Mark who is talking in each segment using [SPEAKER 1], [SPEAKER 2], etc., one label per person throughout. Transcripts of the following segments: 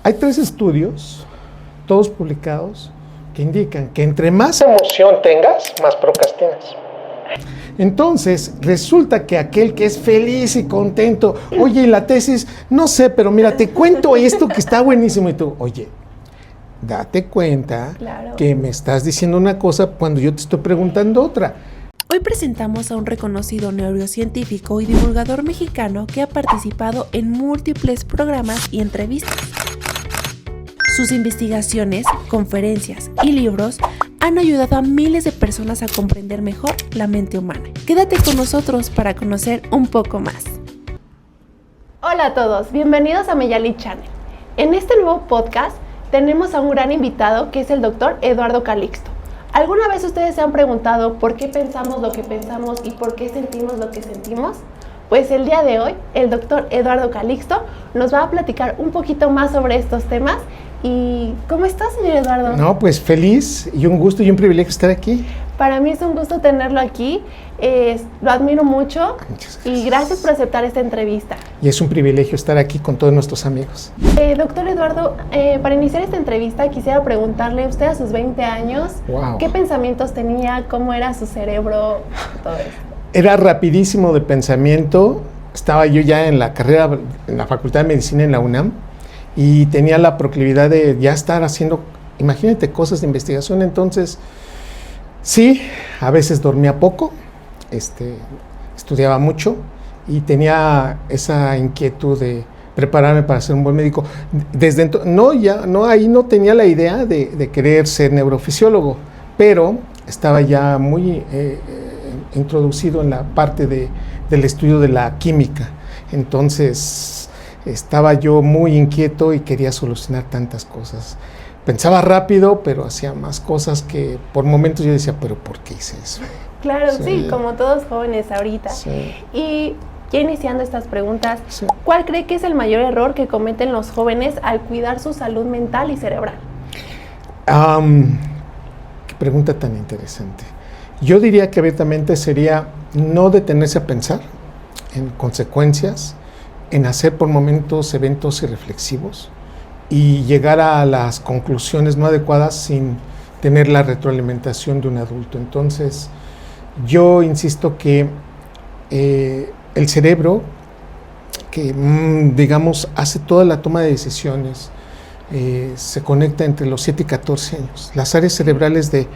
[SPEAKER 1] Hay 3 estudios, todos publicados, que indican que entre más emoción tengas, más procrastinas. Entonces, resulta que aquel que es feliz y contento, oye, ¿y la tesis? No sé, pero mira, te cuento esto que está buenísimo. Y tú, oye, date cuenta que me estás diciendo una cosa cuando yo te estoy preguntando otra.
[SPEAKER 2] Hoy presentamos a un reconocido neurocientífico y divulgador mexicano que ha participado en múltiples programas y entrevistas. Sus investigaciones, conferencias y libros han ayudado a miles de personas a comprender mejor la mente humana. Quédate con nosotros para conocer un poco más.
[SPEAKER 3] Hola a todos, bienvenidos a Meyali Channel. En este nuevo podcast tenemos a un gran invitado que es el Dr. Eduardo Calixto. ¿Alguna vez ustedes se han preguntado por qué pensamos lo que pensamos y por qué sentimos lo que sentimos? Pues el día de hoy, el Dr. Eduardo Calixto nos va a platicar un poquito más sobre estos temas. ¿Y cómo estás, señor Eduardo?
[SPEAKER 1] No, pues feliz y un gusto y un privilegio estar aquí.
[SPEAKER 3] Para mí es un gusto tenerlo aquí, lo admiro mucho.
[SPEAKER 1] Muchas gracias.
[SPEAKER 3] Y gracias por aceptar esta entrevista.
[SPEAKER 1] Y es un privilegio estar aquí con todos nuestros amigos.
[SPEAKER 3] Doctor Eduardo, para iniciar esta entrevista quisiera preguntarle, usted a sus 20 años,
[SPEAKER 1] wow,
[SPEAKER 3] ¿qué pensamientos tenía? ¿Cómo era su cerebro? Todo eso.
[SPEAKER 1] Era rapidísimo de pensamiento. Estaba yo ya en la carrera, en la Facultad de Medicina en la UNAM, y tenía la proclividad de ya estar haciendo, imagínate, cosas de investigación. Entonces, sí, a veces dormía poco, estudiaba mucho y tenía esa inquietud de prepararme para ser un buen médico. Desde entonces, ahí no tenía la idea de querer ser neurofisiólogo, pero estaba ya muy introducido en la parte del estudio de la química. Entonces, estaba yo muy inquieto y quería solucionar tantas cosas. Pensaba rápido, pero hacía más cosas que por momentos yo decía, ¿pero por qué hice eso?
[SPEAKER 3] Claro, sí, como todos jóvenes ahorita.
[SPEAKER 1] Sí.
[SPEAKER 3] Y ya iniciando estas preguntas,
[SPEAKER 1] Sí.
[SPEAKER 3] ¿cuál cree que es el mayor error que cometen los jóvenes al cuidar su salud mental y cerebral?
[SPEAKER 1] Qué pregunta tan interesante. Yo diría que abiertamente sería no detenerse a pensar en consecuencias, en hacer por momentos eventos irreflexivos y llegar a las conclusiones no adecuadas sin tener la retroalimentación de un adulto. Entonces, yo insisto que el cerebro, que digamos hace toda la toma de decisiones, se conecta entre los 7 y 14 años. Las áreas cerebrales de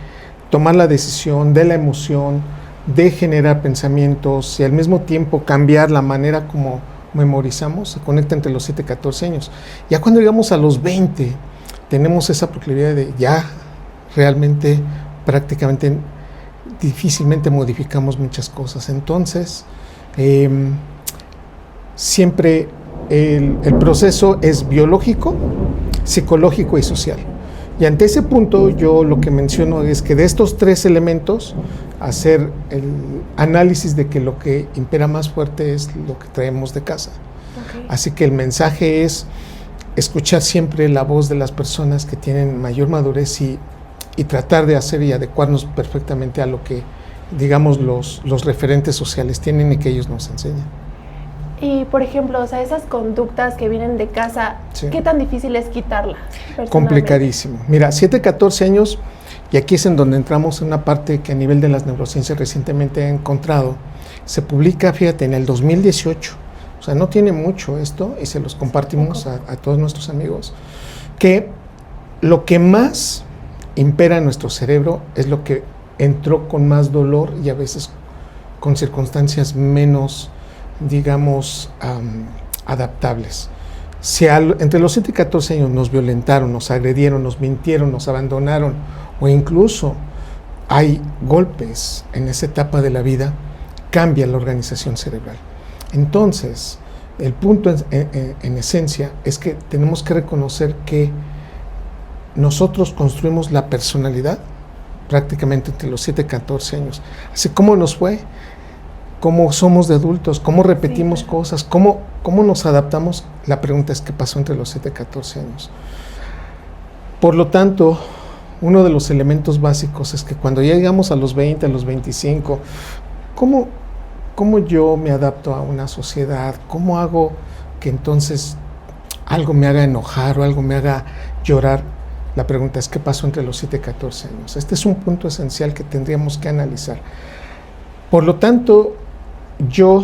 [SPEAKER 1] tomar la decisión, de la emoción, de generar pensamientos y al mismo tiempo cambiar la manera como memorizamos, se conecta entre los 7 y 14 años. Ya cuando llegamos a los 20, tenemos esa proclividad de ya realmente prácticamente difícilmente modificamos muchas cosas. Entonces, siempre el proceso es biológico, psicológico y social. Y ante ese punto yo lo que menciono es que de estos 3 elementos, hacer el análisis de que lo que impera más fuerte es lo que traemos de casa. Okay. Así que el mensaje es escuchar siempre la voz de las personas que tienen mayor madurez y tratar de hacer y adecuarnos perfectamente a lo que, digamos, los referentes sociales tienen y que ellos nos enseñan.
[SPEAKER 3] Y, por ejemplo, o sea, esas conductas que vienen de casa, sí, ¿qué tan difícil es quitarla?
[SPEAKER 1] Complicadísimo. Mira, 7, 14 años, y aquí es en donde entramos en una parte que a nivel de las neurociencias recientemente he encontrado. Se publica, fíjate, en el 2018, o sea, no tiene mucho esto, y se los compartimos a todos nuestros amigos, que lo que más impera en nuestro cerebro es lo que entró con más dolor y a veces con circunstancias menos, digamos, adaptables. Si entre los 7 y 14 años nos violentaron, nos agredieron, nos mintieron, nos abandonaron, o incluso hay golpes en esa etapa de la vida, cambia la organización cerebral. Entonces, el punto en esencia es que tenemos que reconocer que nosotros construimos la personalidad prácticamente entre los 7 y 14 años. Así como nos fue, cómo somos de adultos, cómo repetimos cosas, cómo nos adaptamos. La pregunta es qué pasó entre los 7 y 14 años. Por lo tanto, uno de los elementos básicos es que cuando ya llegamos a los 20, a los 25, ¿cómo yo me adapto a una sociedad? ¿Cómo hago que entonces algo me haga enojar o algo me haga llorar, la pregunta es ¿qué pasó entre los 7 y 14 años? Este es un punto esencial que tendríamos que analizar. Por lo tanto, yo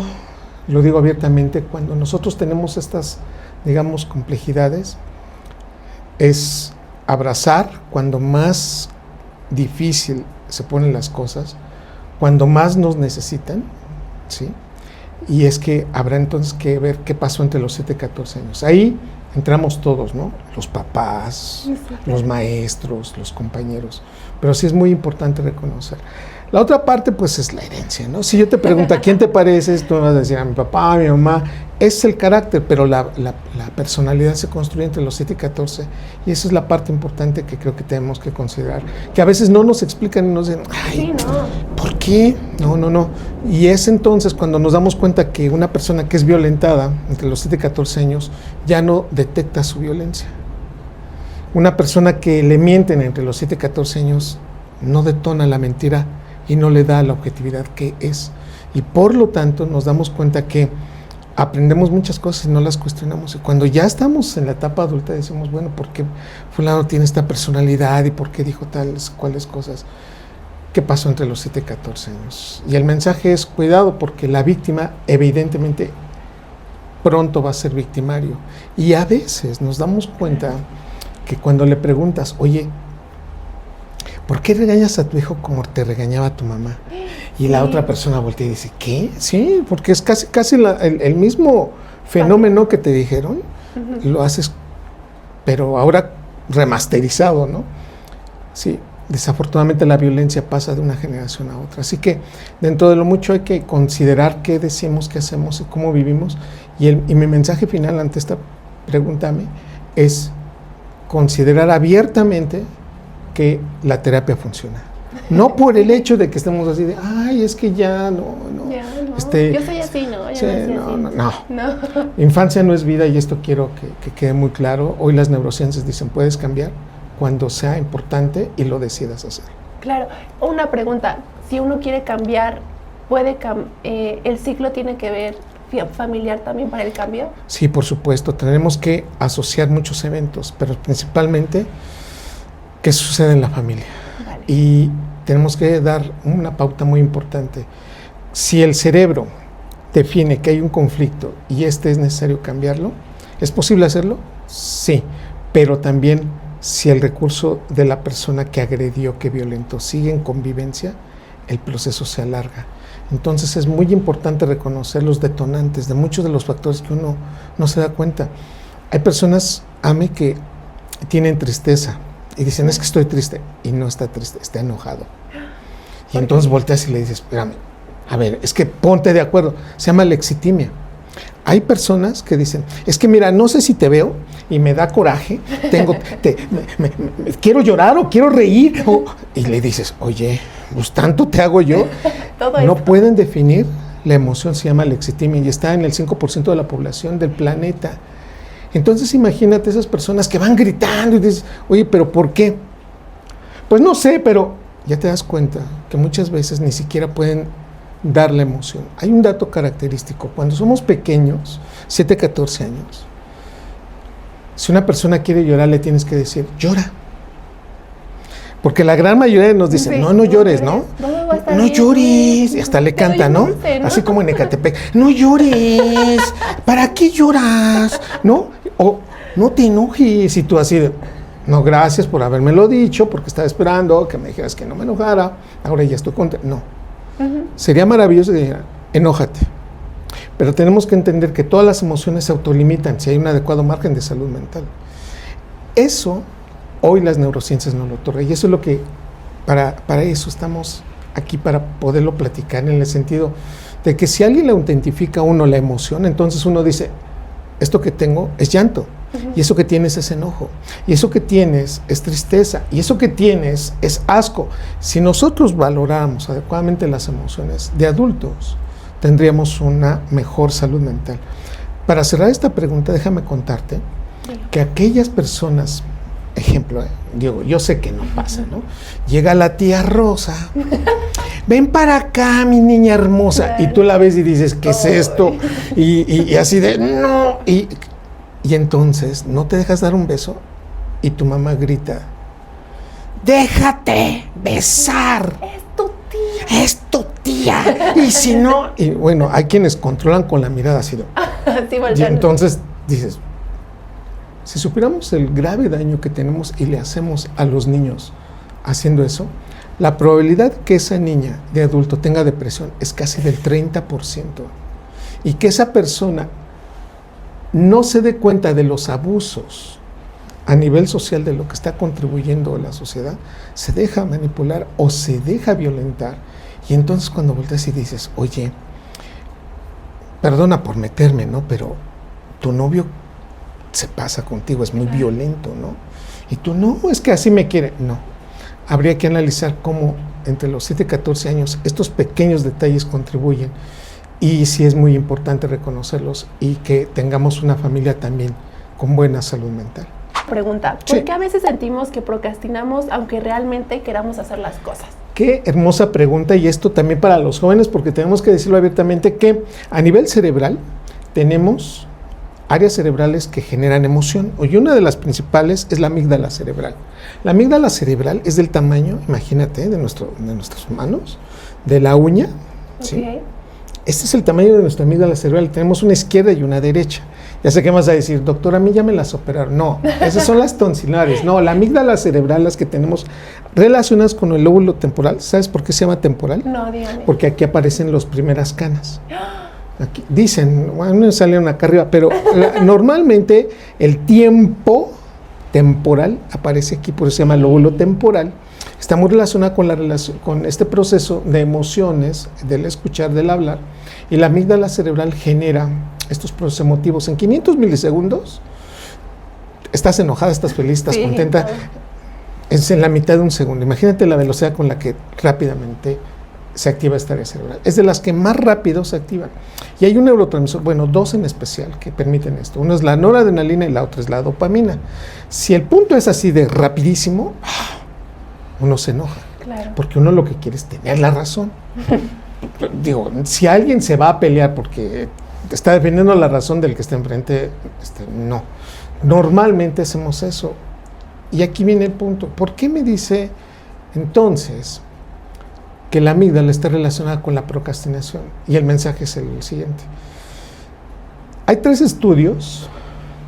[SPEAKER 1] lo digo abiertamente, cuando nosotros tenemos estas, digamos, complejidades, es abrazar cuando más difícil se ponen las cosas, cuando más nos necesitan, ¿sí? Y es que habrá entonces que ver qué pasó entre los 7 y 14 años. Ahí entramos todos, ¿no? Los papás, los maestros, los compañeros. Pero sí es muy importante reconocer. La otra parte, pues, es la herencia, ¿no? Si yo te pregunto a quién te pareces, tú me vas a decir a mi papá, a mi mamá. Es el carácter, pero la personalidad se construye entre los 7 y 14. Y esa es la parte importante que creo que tenemos que considerar. Que a veces no nos explican y nos dicen, ay,
[SPEAKER 3] Sí, no.
[SPEAKER 1] ¿por qué? No. Y es entonces cuando nos damos cuenta que una persona que es violentada entre los 7 y 14 años ya no detecta su violencia. Una persona que le mienten entre los 7 y 14 años no detona la mentira y no le da la objetividad que es. Y por lo tanto nos damos cuenta que aprendemos muchas cosas y no las cuestionamos. Y cuando ya estamos en la etapa adulta decimos, bueno, ¿por qué fulano tiene esta personalidad y por qué dijo tales, cuáles cosas? ¿Qué pasó entre los 7 y 14 años? Y el mensaje es cuidado porque la víctima evidentemente pronto va a ser victimario. Y a veces nos damos cuenta que cuando le preguntas, oye, ¿por qué regañas a tu hijo como te regañaba tu mamá? Y la otra persona voltea y dice, ¿qué? Sí, porque es casi el mismo fenómeno que te dijeron, lo haces, pero ahora remasterizado, ¿no? Sí, desafortunadamente la violencia pasa de una generación a otra. Así que dentro de lo mucho hay que considerar qué decimos, qué hacemos y cómo vivimos. Y mi mensaje final ante esta pregunta es considerar abiertamente que la terapia funciona. No por el hecho de que estemos así de, ay, es que ya no.
[SPEAKER 3] Ya no. Yo soy así, ¿no?
[SPEAKER 1] Sí,
[SPEAKER 3] No.
[SPEAKER 1] Infancia no es vida y esto quiero que quede muy claro. Hoy las neurociencias dicen, puedes cambiar cuando sea importante y lo decidas hacer.
[SPEAKER 3] Claro. Una pregunta, si uno quiere cambiar, ¿el ciclo tiene que ver familiar también para el cambio?
[SPEAKER 1] Sí, por supuesto. Tenemos que asociar muchos eventos, pero principalmente qué sucede en la familia.
[SPEAKER 3] Vale.
[SPEAKER 1] Y tenemos que dar una pauta muy importante. Si el cerebro define que hay un conflicto y es necesario cambiarlo, ¿es posible hacerlo? Sí, pero también si el recurso de la persona que agredió, que violentó, sigue en convivencia, el proceso se alarga. Entonces es muy importante reconocer los detonantes de muchos de los factores que uno no se da cuenta. Hay personas, que tienen tristeza y dicen, es que estoy triste, y no está triste, está enojado. Y entonces volteas y le dices, espérame, a ver, es que ponte de acuerdo, se llama lexitimia. Hay personas que dicen, es que mira, no sé si te veo y me da coraje, quiero llorar o quiero reír, y le dices, oye, pues tanto te hago yo. No pueden definir la emoción, se llama lexitimia y está en el 5% de la población del planeta. Entonces imagínate esas personas que van gritando y dices, oye, ¿pero por qué? Pues no sé, pero ya te das cuenta que muchas veces ni siquiera pueden dar la emoción. Hay un dato característico, cuando somos pequeños, 7, 14 años, si una persona quiere llorar, le tienes que decir, llora. Porque la gran mayoría nos dicen,
[SPEAKER 3] sí,
[SPEAKER 1] no llores, ¿no? No llores. Y hasta le canta, ¿no?
[SPEAKER 3] Dulce, ¿no?
[SPEAKER 1] Así como en Ecatepec, no llores, ¿para qué lloras? ¿No? O no te enojes. Y tú así de, no, gracias por habérmelo dicho, porque estaba esperando que me dijeras que no me enojara, ahora ya estoy contento. No. Sería maravilloso que dijera, enójate. Pero tenemos que entender que todas las emociones se autolimitan si hay un adecuado margen de salud mental. Eso, hoy las neurociencias nos lo otorgan. Y eso es lo que, para eso estamos aquí, para poderlo platicar, en el sentido de que si alguien le autentifica a uno la emoción, entonces uno dice, esto que tengo es llanto, y eso que tienes es enojo, y eso que tienes es tristeza, y eso que tienes es asco. Si nosotros valoráramos adecuadamente las emociones de adultos, tendríamos una mejor salud mental. Para cerrar esta pregunta, déjame contarte que aquellas personas, ejemplo, digo, yo sé que no pasa, ¿no? Llega la tía Rosa, ven para acá, mi niña hermosa, y tú la ves y dices, ¿qué es esto? Y así de, no, y Y entonces no te dejas dar un beso y tu mamá grita, déjate besar.
[SPEAKER 3] Es tu tía.
[SPEAKER 1] Es tu tía. Y si no, y bueno, hay quienes controlan con la mirada así.
[SPEAKER 3] Así
[SPEAKER 1] Y
[SPEAKER 3] volteando.
[SPEAKER 1] entonces dices, si supiéramos el grave daño que tenemos y le hacemos a los niños haciendo eso, la probabilidad que esa niña de adulto tenga depresión es casi del 30%. Y que esa persona no se dé cuenta de los abusos a nivel social de lo que está contribuyendo a la sociedad, se deja manipular o se deja violentar. Y entonces cuando volteas y dices, oye, perdona por meterme, ¿no? Pero tu novio se pasa contigo, es muy violento, ¿no? Y tú, no, es que así me quiere. No, habría que analizar cómo entre los 7 y 14 años estos pequeños detalles contribuyen, y sí es muy importante reconocerlos y que tengamos una familia también con buena salud mental.
[SPEAKER 3] Pregunta,
[SPEAKER 1] Sí.
[SPEAKER 3] ¿por qué a veces sentimos que procrastinamos aunque realmente queramos hacer las cosas?
[SPEAKER 1] Qué hermosa pregunta, y esto también para los jóvenes, porque tenemos que decirlo abiertamente que a nivel cerebral tenemos áreas cerebrales que generan emoción, y una de las principales es la amígdala cerebral. La amígdala cerebral es del tamaño, imagínate, de nuestras manos, de la uña, ¿sí?
[SPEAKER 3] Ok.
[SPEAKER 1] Este es el tamaño de nuestra amígdala cerebral. Tenemos una izquierda y una derecha. Ya sé qué vas a decir, doctor, a mí ya me las operaron. No, esas son las tonsilares. No, la amígdala cerebral, las que tenemos relacionadas con el lóbulo temporal. ¿Sabes por qué se llama temporal?
[SPEAKER 3] No, dígame.
[SPEAKER 1] Porque aquí aparecen las primeras canas. Aquí, dicen, bueno, salieron acá arriba, pero normalmente el tiempo temporal aparece aquí, por eso se llama lóbulo temporal. Está muy relacionada con este proceso de emociones, del escuchar, del hablar, y la amígdala cerebral genera estos procesos emotivos. En 500 milisegundos estás enojada, estás feliz, estás contenta. Es en la mitad de un segundo. Imagínate la velocidad con la que rápidamente se activa esta área cerebral. Es de las que más rápido se activan. Y hay un neurotransmisor, bueno, dos en especial, que permiten esto. Uno es la noradrenalina y la otra es la dopamina. Si el punto es así de rapidísimo, uno se enoja.
[SPEAKER 3] Claro.
[SPEAKER 1] Porque uno lo que quiere es tener la razón. Digo, si alguien se va a pelear porque está defendiendo la razón del que está enfrente, no. Normalmente hacemos eso. Y aquí viene el punto. ¿Por qué me dice entonces que la amígdala está relacionada con la procrastinación? Y el mensaje es el siguiente. Hay 3 estudios,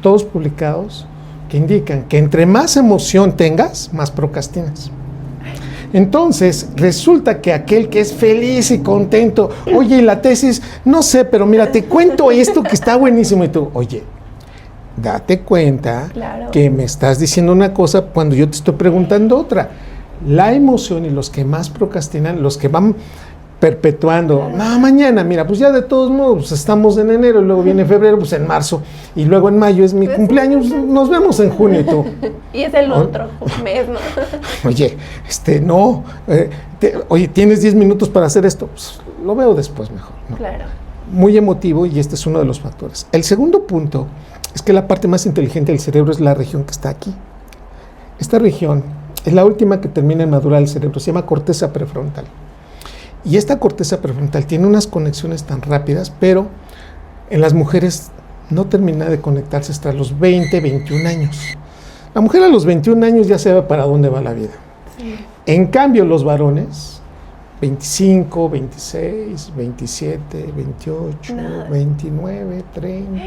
[SPEAKER 1] todos publicados, que indican que entre más emoción tengas, más procrastinas. Entonces, resulta que aquel que es feliz y contento, oye, y la tesis, no sé, pero mira, te cuento esto que está buenísimo, y tú, oye, date cuenta que me estás diciendo una cosa cuando yo te estoy preguntando otra. La emoción y los que más procrastinan, los que van perpetuando, no, mañana, mira, pues ya de todos modos, pues estamos en enero, y luego viene febrero, pues en marzo, y luego en mayo es mi cumpleaños, nos vemos en junio, y tú.
[SPEAKER 3] Y es el otro mes, ¿no?
[SPEAKER 1] Oye, no, oye, ¿tienes 10 minutos para hacer esto? Pues lo veo después mejor, ¿no?
[SPEAKER 3] Claro.
[SPEAKER 1] Muy emotivo, y este es uno de los factores. El segundo punto es que la parte más inteligente del cerebro es la región que está aquí. Esta región es la última que termina en madurar el cerebro, se llama corteza prefrontal. Y esta corteza prefrontal tiene unas conexiones tan rápidas, pero en las mujeres no termina de conectarse hasta los 20, 21 años. La mujer a los 21 años ya sabe para dónde va la vida.
[SPEAKER 3] Sí.
[SPEAKER 1] En cambio, los varones, 25, 26, 27, 28, 29, 30...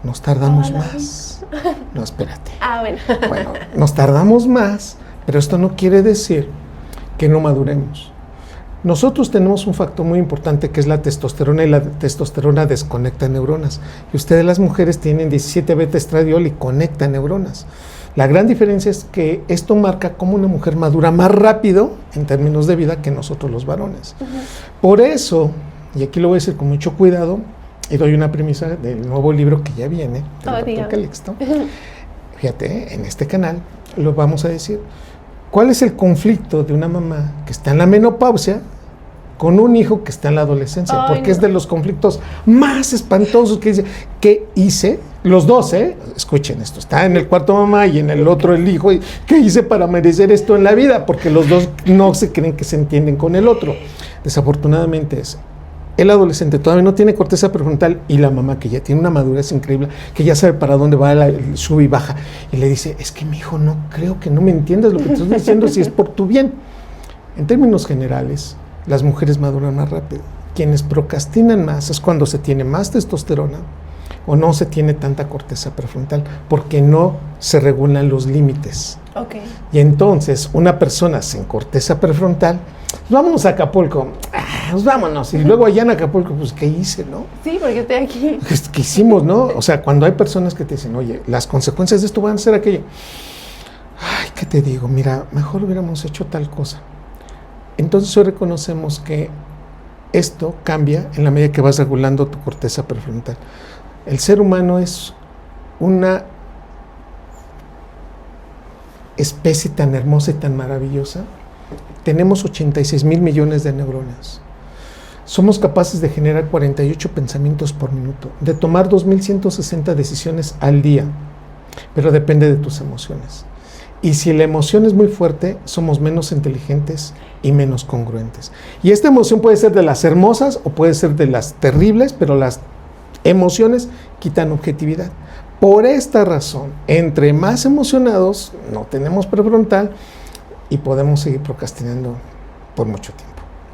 [SPEAKER 1] Nos tardamos más. No, espérate.
[SPEAKER 3] Bueno.
[SPEAKER 1] Bueno, nos tardamos más, pero esto no quiere decir que no maduremos. Nosotros tenemos un factor muy importante que es la testosterona, y la testosterona desconecta neuronas. Y ustedes, las mujeres, tienen 17 beta-estradiol y conecta neuronas. La gran diferencia es que esto marca cómo una mujer madura más rápido en términos de vida que nosotros los varones. Por eso, y aquí lo voy a decir con mucho cuidado, y doy una premisa del nuevo libro que ya viene, del Dr. Calixto. Fíjate, en este canal lo vamos a decir. ¿Cuál es el conflicto de una mamá que está en la menopausia con un hijo que está en la adolescencia? Porque es de los conflictos más espantosos que dice. ¿Qué hice? Los dos, escuchen esto, está en el cuarto mamá y en el otro el hijo. ¿Qué hice para merecer esto en la vida? Porque los dos no se creen que se entienden con el otro. Desafortunadamente es el adolescente todavía no tiene corteza prefrontal y la mamá que ya tiene una madurez increíble, que ya sabe para dónde va, sube y baja, y le dice, es que mi hijo no creo que no me entiendas lo que te estoy diciendo si es por tu bien. En términos generales, las mujeres maduran más rápido. Quienes procrastinan más es cuando se tiene más testosterona o no se tiene tanta corteza prefrontal, porque no se regulan los límites.
[SPEAKER 3] Okay.
[SPEAKER 1] Y entonces una persona sin corteza prefrontal, vámonos a Acapulco, pues vámonos, y luego allá en Acapulco, pues ¿qué hice, no?
[SPEAKER 3] Sí, porque estoy aquí.
[SPEAKER 1] ¿Qué hicimos, no? O sea, cuando hay personas que te dicen, oye, las consecuencias de esto van a ser aquello. Ay, ¿qué te digo? Mira, mejor hubiéramos hecho tal cosa. Entonces hoy reconocemos que esto cambia en la medida que vas regulando tu corteza prefrontal. El ser humano es una especie tan hermosa y tan maravillosa. Tenemos 86 mil millones de neuronas. Somos capaces de generar 48 pensamientos por minuto, de tomar 2.160 decisiones al día, pero depende de tus emociones. Y si la emoción es muy fuerte, somos menos inteligentes y menos congruentes. Y esta emoción puede ser de las hermosas o puede ser de las terribles, pero las emociones quitan objetividad. Por esta razón, entre más emocionados, no tenemos prefrontal y podemos seguir procrastinando por mucho tiempo.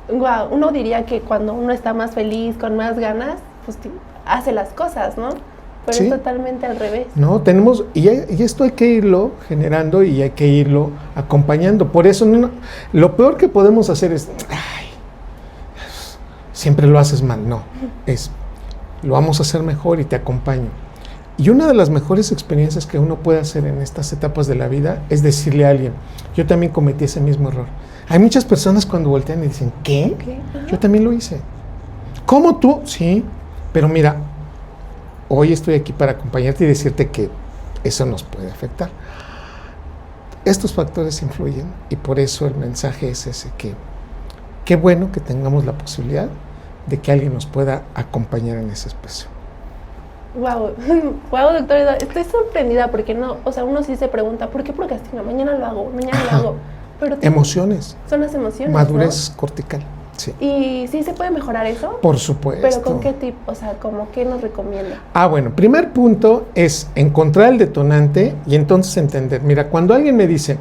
[SPEAKER 3] Wow, uno diría que cuando uno está más feliz, con más ganas, pues hace las cosas, ¿no? Pero
[SPEAKER 1] sí,
[SPEAKER 3] es totalmente al revés.
[SPEAKER 1] No, tenemos, y esto hay que irlo generando y hay que irlo acompañando. Por eso, lo peor que podemos hacer es, ay, siempre lo haces mal. No, lo vamos a hacer mejor y te acompaño. Y una de las mejores experiencias que uno puede hacer en estas etapas de la vida es decirle a alguien, yo también cometí ese mismo error. Hay muchas personas cuando voltean y dicen, ¿qué? Yo también lo hice. ¿Cómo tú? Sí, pero mira, hoy estoy aquí para acompañarte y decirte que eso nos puede afectar. Estos factores influyen y por eso el mensaje es ese, que qué bueno que tengamos la posibilidad de que alguien nos pueda acompañar en ese espacio.
[SPEAKER 3] Wow, wow, doctor, estoy sorprendida porque no, o sea, uno sí se pregunta, ¿por qué procrastino? Mañana lo hago, mañana lo hago. Pero
[SPEAKER 1] emociones.
[SPEAKER 3] Son las emociones,
[SPEAKER 1] madurez,
[SPEAKER 3] ¿no?
[SPEAKER 1] cortical, sí.
[SPEAKER 3] ¿Y sí se puede mejorar eso?
[SPEAKER 1] Por supuesto.
[SPEAKER 3] ¿Pero con qué tipo? O sea, ¿cómo qué nos recomienda?
[SPEAKER 1] Bueno, primer punto es encontrar el detonante y entonces entender. Mira, cuando alguien me dice,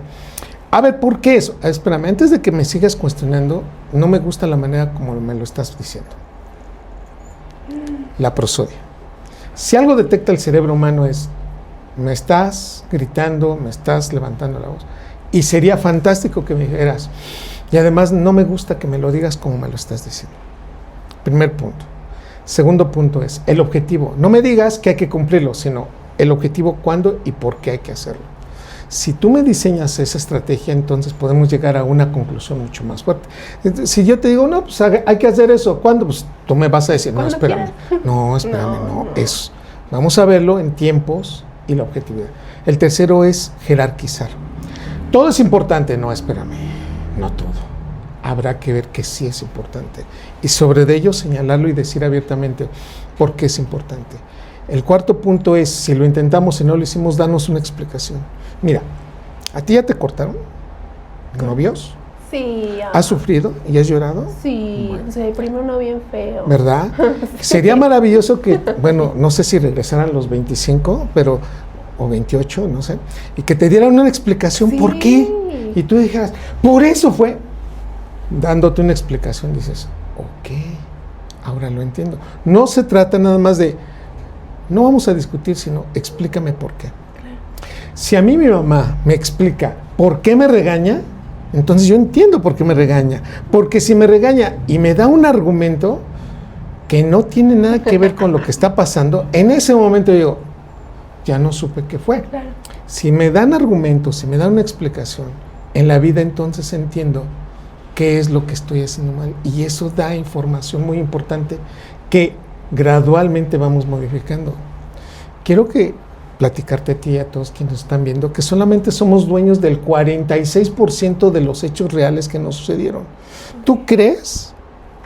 [SPEAKER 1] a ver, ¿por qué eso? Espérame, antes de que me sigas cuestionando, no me gusta la manera como me lo estás diciendo. La prosodia. Si algo detecta el cerebro humano es, me estás gritando, me estás levantando la voz. Y sería fantástico que me dijeras, y además no me gusta que me lo digas como me lo estás diciendo. Primer punto. Segundo punto es el objetivo. No me digas que hay que cumplirlo, sino el objetivo, cuándo y por qué hay que hacerlo. Si tú me diseñas esa estrategia, entonces podemos llegar a una conclusión mucho más fuerte. Si yo te digo, no, pues hay que hacer eso, ¿cuándo? Pues tú me vas a decir, no, espérame. No, espérame, no. Eso. Vamos a verlo en tiempos y la objetividad. El tercero es jerarquizar. Todo es importante, no, espérame, no todo. Habrá que ver que sí es importante. Y sobre ello señalarlo y decir abiertamente por qué es importante. El cuarto punto es, si lo intentamos y no lo hicimos, danos una explicación. Mira, ¿a ti ya te cortaron novios?
[SPEAKER 3] Sí.
[SPEAKER 1] ¿Has sufrido y has llorado?
[SPEAKER 3] Sí, bueno. Se deprimió uno bien feo.
[SPEAKER 1] ¿Verdad? Sí. Sería maravilloso que, bueno, no sé si regresaran los 25, pero, o 28, no sé, y que te dieran una explicación por qué. Y tú dijeras, por eso fue. Dándote una explicación, dices, ok, ahora lo entiendo. No se trata nada más de, no vamos a discutir, sino explícame por qué. Si a mí mi mamá me explica por qué me regaña, entonces yo entiendo por qué me regaña. Porque si me regaña y me da un argumento que no tiene nada que ver con lo que está pasando, en ese momento digo, ya no supe qué fue.
[SPEAKER 3] Claro.
[SPEAKER 1] Si me dan argumentos, si me dan una explicación, en la vida entonces entiendo qué es lo que estoy haciendo mal. Y eso da información muy importante que gradualmente vamos modificando. Quiero platicarte a ti y a todos quienes nos están viendo que solamente somos dueños del 46% de los hechos reales que nos sucedieron. ¿Tú crees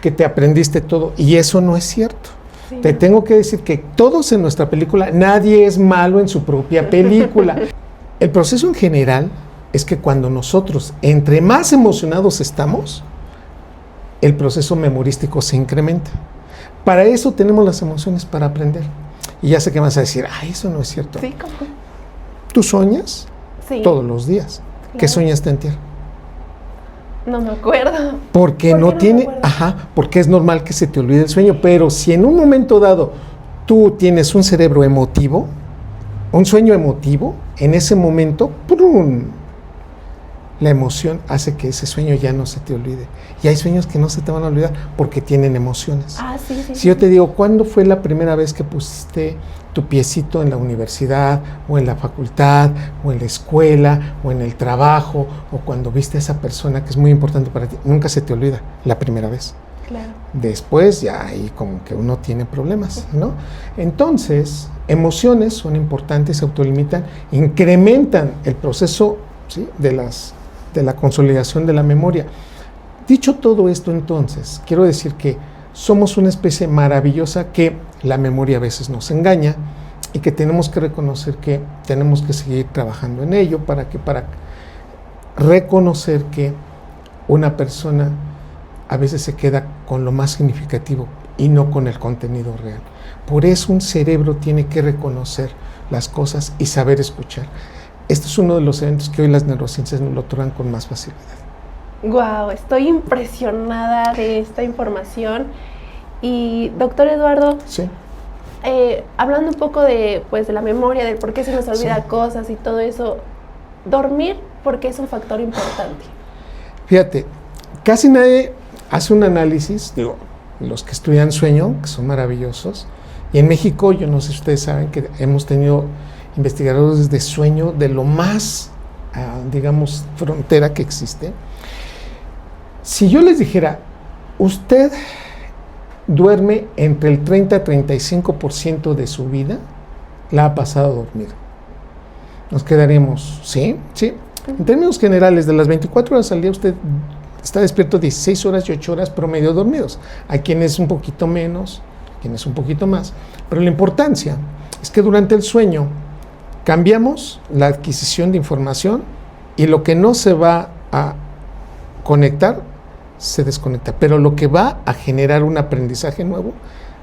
[SPEAKER 1] que te aprendiste todo? Y eso no es cierto. Sí. Te tengo que decir que todos en nuestra película, nadie es malo en su propia película. El proceso en general es que cuando nosotros, entre más emocionados estamos, el proceso memorístico se incrementa. Para eso tenemos las emociones, para aprender. Y ya sé que vas a decir, eso no es cierto.
[SPEAKER 3] Sí, ¿cómo?
[SPEAKER 1] Tú sueñas
[SPEAKER 3] Sí.
[SPEAKER 1] todos los días. ¿Qué
[SPEAKER 3] Claro.
[SPEAKER 1] soñaste antier?
[SPEAKER 3] No me acuerdo.
[SPEAKER 1] Porque
[SPEAKER 3] ¿Por qué
[SPEAKER 1] no
[SPEAKER 3] no me
[SPEAKER 1] tiene,
[SPEAKER 3] acuerdo?
[SPEAKER 1] porque es normal que se te olvide el sueño, pero si en un momento dado tú tienes un cerebro emotivo, un sueño emotivo, en ese momento, ¡prum!, la emoción hace que ese sueño ya no se te olvide. Y hay sueños que no se te van a olvidar porque tienen emociones.
[SPEAKER 3] Sí.
[SPEAKER 1] Si yo te digo, ¿cuándo fue la primera vez que pusiste tu piecito en la universidad, o en la facultad, o en la escuela, o en el trabajo, o cuando viste a esa persona que es muy importante para ti? Nunca se te olvida la primera vez.
[SPEAKER 3] Claro.
[SPEAKER 1] Después ya ahí como que uno tiene problemas, ¿no? Entonces, emociones son importantes, se autolimitan, incrementan el proceso, ¿sí?, de la consolidación de la memoria. Dicho todo esto, entonces, quiero decir que somos una especie maravillosa, que la memoria a veces nos engaña y que tenemos que reconocer que tenemos que seguir trabajando en ello para reconocer que una persona a veces se queda con lo más significativo y no con el contenido real. Por eso un cerebro tiene que reconocer las cosas y saber escuchar. Este es uno de los eventos que hoy las neurociencias nos lo otorgan con más facilidad.
[SPEAKER 3] Wow, estoy impresionada de esta información. Y doctor Eduardo,
[SPEAKER 1] Sí.
[SPEAKER 3] hablando un poco de la memoria, de por qué se nos olvida
[SPEAKER 1] Sí.
[SPEAKER 3] cosas y todo eso, dormir, ¿por qué es un factor importante?
[SPEAKER 1] Fíjate, casi nadie hace un análisis, digo, los que estudian sueño, que son maravillosos, y en México, yo no sé si ustedes saben que hemos tenido investigadores de sueño de lo más, digamos, frontera que existe. Si yo les dijera, usted duerme entre el 30 a 35% de su vida, la ha pasado dormido. Nos quedaríamos, ¿sí? Sí. En términos generales, de las 24 horas al día, usted está despierto 16 horas y 8 horas promedio dormidos. Hay quienes un poquito menos, quienes un poquito más. Pero la importancia es que durante el sueño cambiamos la adquisición de información y lo que no se va a conectar se desconecta, pero lo que va a generar un aprendizaje nuevo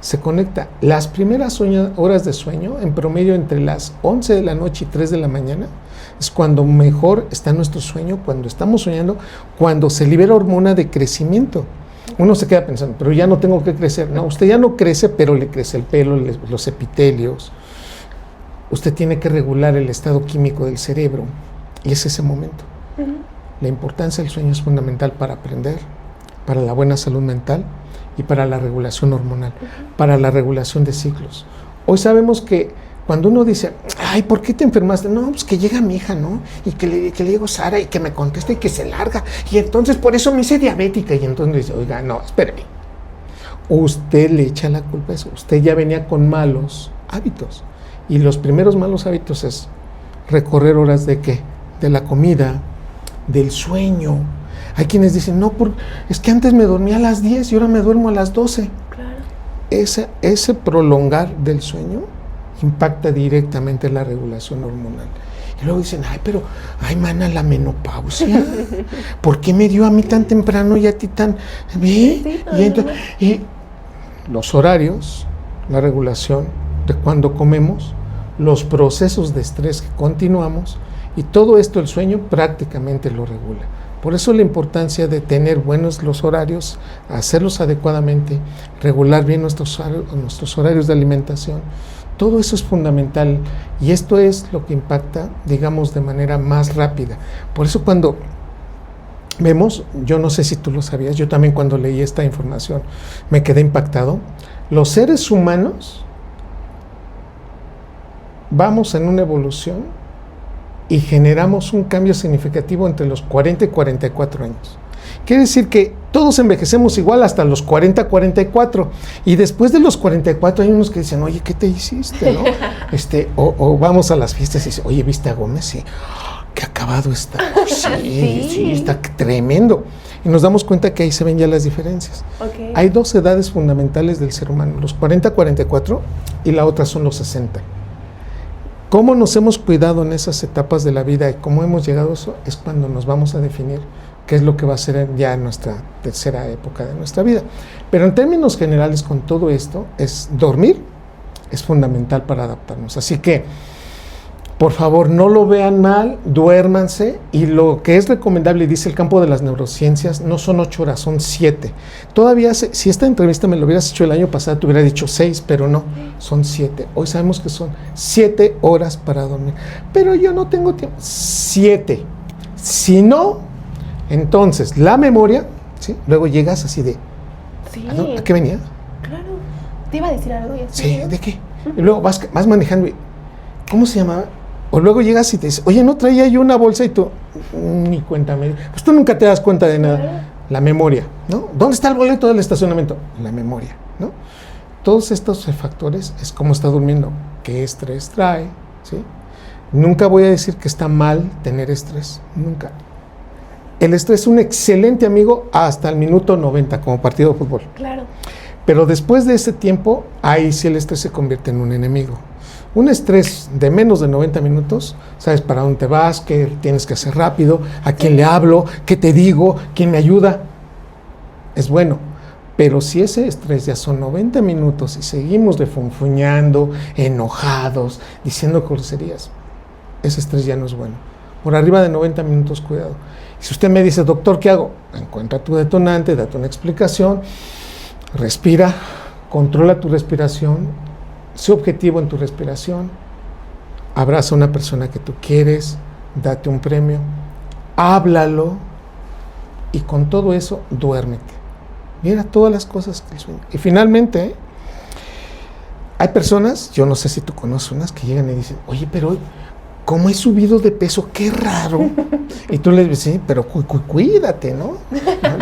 [SPEAKER 1] se conecta. Las primeras horas de sueño, en promedio entre las 11 de la noche y 3 de la mañana, es cuando mejor está nuestro sueño, cuando estamos soñando, cuando se libera hormona de crecimiento. Uno se queda pensando, pero ya no tengo que crecer. No, usted ya no crece, pero le crece el pelo, los epitelios. Usted tiene que regular el estado químico del cerebro, y es ese momento. La importancia del sueño es fundamental para aprender, para la buena salud mental y para la regulación hormonal, para la regulación de ciclos. Hoy sabemos que cuando uno dice, ay, ¿por qué te enfermaste? No, pues que llega mi hija, ¿no? Y que le digo Sara y que me conteste y que se larga. Y entonces por eso me hice diabética. Y entonces dice, oiga, no, espéreme. Usted le echa la culpa a eso. Usted ya venía con malos hábitos. Y los primeros malos hábitos es recorrer horas de ¿qué? De la comida, del sueño. Hay quienes dicen, no, es que antes me dormía a las 10 y ahora me duermo a las 12.
[SPEAKER 3] Claro.
[SPEAKER 1] Ese prolongar del sueño impacta directamente la regulación hormonal. Y luego dicen, mana, la menopausia. ¿Por qué me dio a mí tan temprano y a ti tan bien?
[SPEAKER 3] Sí,
[SPEAKER 1] y los horarios, la regulación de cuando comemos, los procesos de estrés que continuamos, y todo esto el sueño prácticamente lo regula. Por eso la importancia de tener buenos los horarios, hacerlos adecuadamente, regular bien nuestros horarios de alimentación. Todo eso es fundamental y esto es lo que impacta, digamos, de manera más rápida. Por eso cuando vemos, yo no sé si tú lo sabías, yo también cuando leí esta información me quedé impactado. Los seres humanos vamos en una evolución y generamos un cambio significativo entre los 40 y 44 años. Quiere decir que todos envejecemos igual hasta los 40, 44. Y después de los 44 hay unos que dicen, oye, ¿qué te hiciste? ¿No? O vamos a las fiestas y dicen, oye, ¿viste a Gómez? Sí. ¡Qué acabado está! Sí, está tremendo. Y nos damos cuenta que ahí se ven ya las diferencias.
[SPEAKER 3] Okay.
[SPEAKER 1] Hay dos edades fundamentales del ser humano, los 40, 44 y la otra son los 60. Cómo nos hemos cuidado en esas etapas de la vida y cómo hemos llegado a eso es cuando nos vamos a definir que es lo que va a ser ya en nuestra tercera época de nuestra vida. Pero en términos generales, con todo esto, dormir es fundamental para adaptarnos. Así que, por favor, no lo vean mal, duérmanse, y lo que es recomendable, dice el campo de las neurociencias, no son 8 horas, son 7. Todavía, si esta entrevista me lo hubieras hecho el año pasado, te hubiera dicho 6, pero no, son 7. Hoy sabemos que son 7 horas para dormir. Pero yo no tengo tiempo. 7. Si no, entonces, la memoria, ¿sí? Luego llegas así de,
[SPEAKER 3] Sí.
[SPEAKER 1] ¿a qué venía?
[SPEAKER 3] Claro. Te iba a decir algo y así.
[SPEAKER 1] Sí, ¿de qué? Y luego vas manejando y, ¿cómo se llamaba? O luego llegas y te dices, oye, ¿no traía yo una bolsa? Y tú, ni cuenta me di. Pues tú nunca te das cuenta de nada.
[SPEAKER 3] Claro.
[SPEAKER 1] La memoria, ¿no? ¿Dónde está el boleto del estacionamiento? La memoria, ¿no? Todos estos factores es cómo está durmiendo, qué estrés trae, ¿sí? Nunca voy a decir que está mal tener estrés, nunca. El estrés es un excelente amigo hasta el minuto 90 como partido de fútbol.
[SPEAKER 3] Claro.
[SPEAKER 1] Pero después de ese tiempo, ahí sí el estrés se convierte en un enemigo. Un estrés de menos de 90 minutos, sabes para dónde te vas, qué tienes que hacer rápido, a quién le hablo, qué te digo, quién me ayuda. Es bueno. Pero si ese estrés ya son 90 minutos y seguimos refunfuñando, enojados, diciendo groserías, ese estrés ya no es bueno. Por arriba de 90 minutos, cuidado. Y si usted me dice, doctor, ¿qué hago? Encuentra tu detonante, date una explicación, respira, controla tu respiración, sé objetivo en tu respiración, abraza a una persona que tú quieres, date un premio, háblalo, y con todo eso, duérmete. Mira todas las cosas que el sueño. Y finalmente, hay personas, yo no sé si tú conoces unas, que llegan y dicen, oye, pero ¿cómo he subido de peso? ¡Qué raro! Y tú les dices, sí, pero cuídate, ¿no?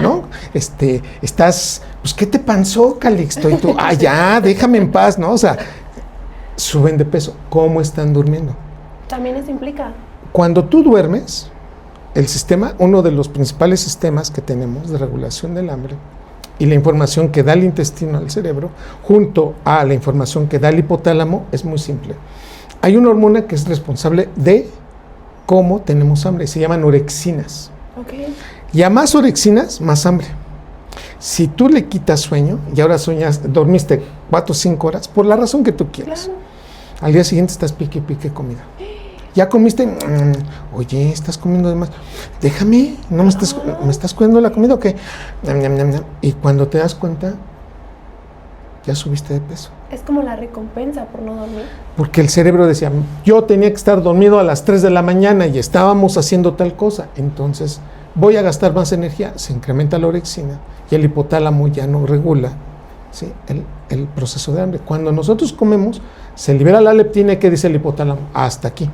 [SPEAKER 1] ¿No? Estás, pues, ¿qué te pasó, Calixto? Y tú, ya, déjame en paz, ¿no? O sea, suben de peso. ¿Cómo están durmiendo?
[SPEAKER 3] También eso implica.
[SPEAKER 1] Cuando tú duermes, el sistema, uno de los principales sistemas que tenemos de regulación del hambre y la información que da el intestino al cerebro, junto a la información que da el hipotálamo, es muy simple. Hay una hormona que es responsable de cómo tenemos hambre, se llaman orexinas.
[SPEAKER 3] Okay.
[SPEAKER 1] Y a más orexinas, más hambre. Si tú le quitas sueño, y ahora dormiste 4 o 5 horas, por la razón que tú quieras,
[SPEAKER 3] Claro.
[SPEAKER 1] al día siguiente estás pique comida. Ya comiste, oye, estás comiendo de más. Déjame, ¿no me estás cuidando la comida o qué? Y cuando te das cuenta, ya subiste de peso.
[SPEAKER 3] Es como la recompensa por no dormir.
[SPEAKER 1] Porque el cerebro decía, yo tenía que estar dormido a las 3 de la mañana y estábamos haciendo tal cosa, entonces voy a gastar más energía, se incrementa la orexina y el hipotálamo ya no regula, ¿sí? el proceso de hambre. Cuando nosotros comemos, se libera la leptina y ¿qué dice el hipotálamo? Hasta aquí.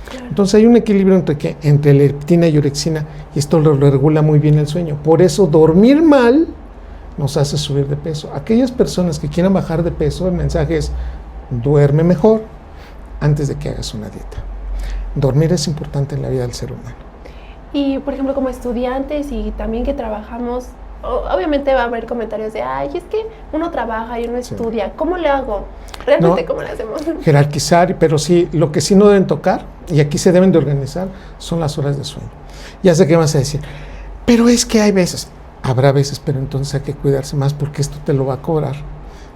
[SPEAKER 3] Claro.
[SPEAKER 1] Entonces hay un equilibrio entre leptina y orexina y esto lo regula muy bien el sueño. Por eso dormir mal nos hace subir de peso. Aquellas personas que quieran bajar de peso, el mensaje es, duerme mejor antes de que hagas una dieta. Dormir es importante en la vida del ser humano.
[SPEAKER 3] Y, por ejemplo, como estudiantes y también que trabajamos, obviamente va a haber comentarios de, ay, es que uno trabaja y uno estudia, ¿cómo le hago? Realmente, ¿cómo le hacemos?
[SPEAKER 1] Jerarquizar, pero sí, lo que sí no deben tocar, y aquí se deben de organizar, son las horas de sueño. Ya sé que vas a decir, pero es que hay veces, habrá veces, pero entonces hay que cuidarse más porque esto te lo va a cobrar.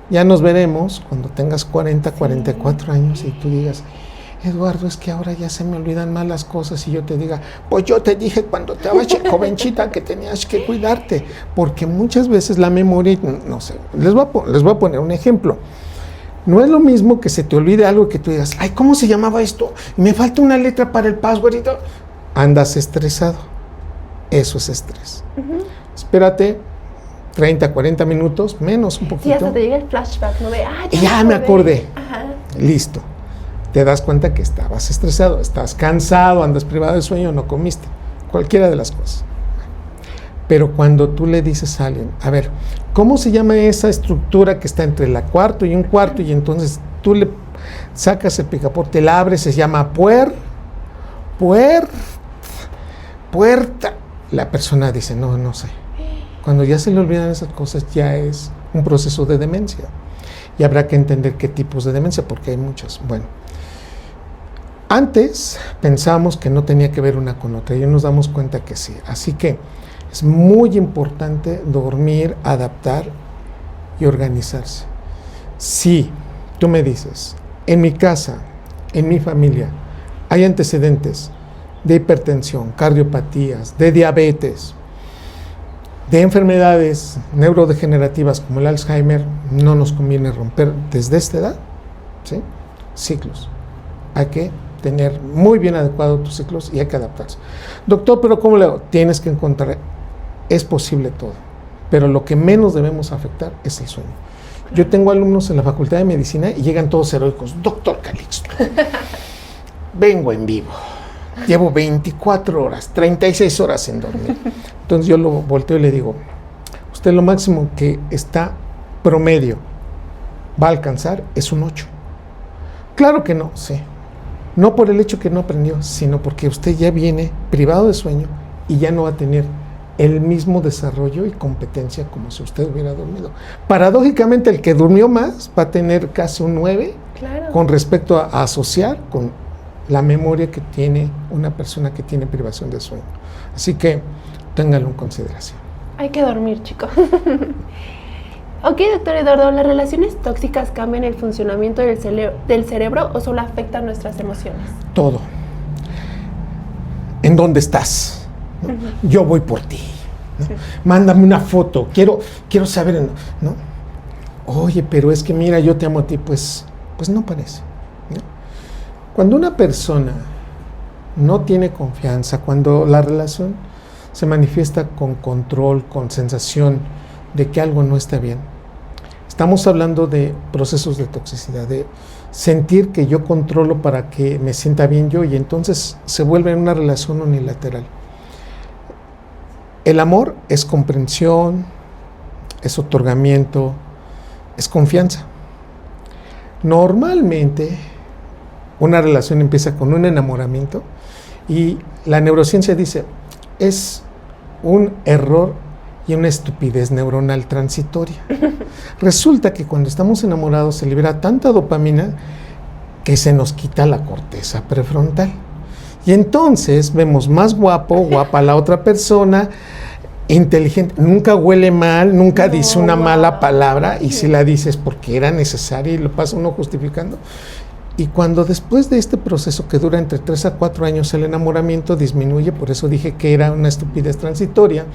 [SPEAKER 1] Ya nos veremos cuando tengas 40, 44 años y tú digas, Eduardo, es que ahora ya se me olvidan más las cosas y yo te diga, pues yo te dije cuando te estabas jovencita que tenías que cuidarte, porque muchas veces la memoria, no sé, les voy a poner un ejemplo. No es lo mismo que se te olvide algo que tú digas, ay, ¿cómo se llamaba esto? Me falta una letra para el password y todo. Andas estresado. Eso es estrés. Espérate 30, 40 minutos, menos un poquito.
[SPEAKER 3] Sí, hasta te llega el flashback, ¿no? De,
[SPEAKER 1] ya me acordé.
[SPEAKER 3] Ajá.
[SPEAKER 1] Listo. Te das cuenta que estabas estresado, estás cansado, andas privado de sueño, no comiste. Cualquiera de las cosas. Pero cuando tú le dices a alguien, a ver, ¿cómo se llama esa estructura que está entre la cuarto y un cuarto? Y entonces tú le sacas el picaporte, la abres, se llama puerta. La persona dice, no sé. Cuando ya se le olvidan esas cosas, ya es un proceso de demencia. Y habrá que entender qué tipos de demencia, porque hay muchas. Bueno, antes pensábamos que no tenía que ver una con otra y hoy nos damos cuenta que sí. Así que Es muy importante dormir, adaptar y organizarse. Si tú me dices, en mi casa, en mi familia, hay antecedentes de hipertensión, cardiopatías, de diabetes, de enfermedades neurodegenerativas como el Alzheimer, no nos conviene romper desde esta edad, ¿sí?, ciclos. Hay que tener muy bien adecuados tus ciclos y hay que adaptarse. Doctor, ¿pero cómo le hago? Tienes que encontrar, es posible todo, pero lo que menos debemos afectar es el sueño. Yo tengo alumnos en la Facultad de Medicina y llegan todos heroicos. Doctor Calixto, vengo en vivo. Llevo 24 horas, 36 horas en dormir. Entonces yo lo volteo y le digo, usted lo máximo que está promedio va a alcanzar es un 8. Claro que no, sí. No por el hecho que no aprendió, sino porque usted ya viene privado de sueño y ya no va a tener el mismo desarrollo y competencia como si usted hubiera dormido. Paradójicamente, el que durmió más va a tener casi un 9, claro, con respecto a asociar con la memoria que tiene una persona que tiene privación de sueño. Así que ténganlo en consideración.
[SPEAKER 3] Hay que dormir, chicos. Ok, doctor Eduardo, ¿las relaciones tóxicas cambian el funcionamiento del cerebro o solo afectan nuestras emociones?
[SPEAKER 1] Todo. ¿En dónde estás? ¿No? Uh-huh. Yo voy por ti, ¿no? Sí. Mándame una foto, quiero saber, ¿no? Oye, pero es que mira, yo te amo a ti, pues no parece, ¿no? Cuando una persona no tiene confianza, cuando la relación se manifiesta con control, con sensación de que algo no está bien, estamos hablando de procesos de toxicidad, de sentir que yo controlo para que me sienta bien yo, y entonces se vuelve una relación unilateral. El amor es comprensión, es otorgamiento, es confianza. Normalmente una relación empieza con un enamoramiento y la neurociencia dice, es un error y una estupidez neuronal transitoria. Resulta que cuando estamos enamorados se libera tanta dopamina que se nos quita la corteza prefrontal. Y entonces vemos más guapo, guapa la otra persona, inteligente, nunca huele mal, nunca dice una mala palabra, y si la dices porque era necesaria y lo pasa uno justificando. Y cuando después de este proceso que dura entre 3 a 4 años el enamoramiento disminuye, por eso dije que era una estupidez transitoria,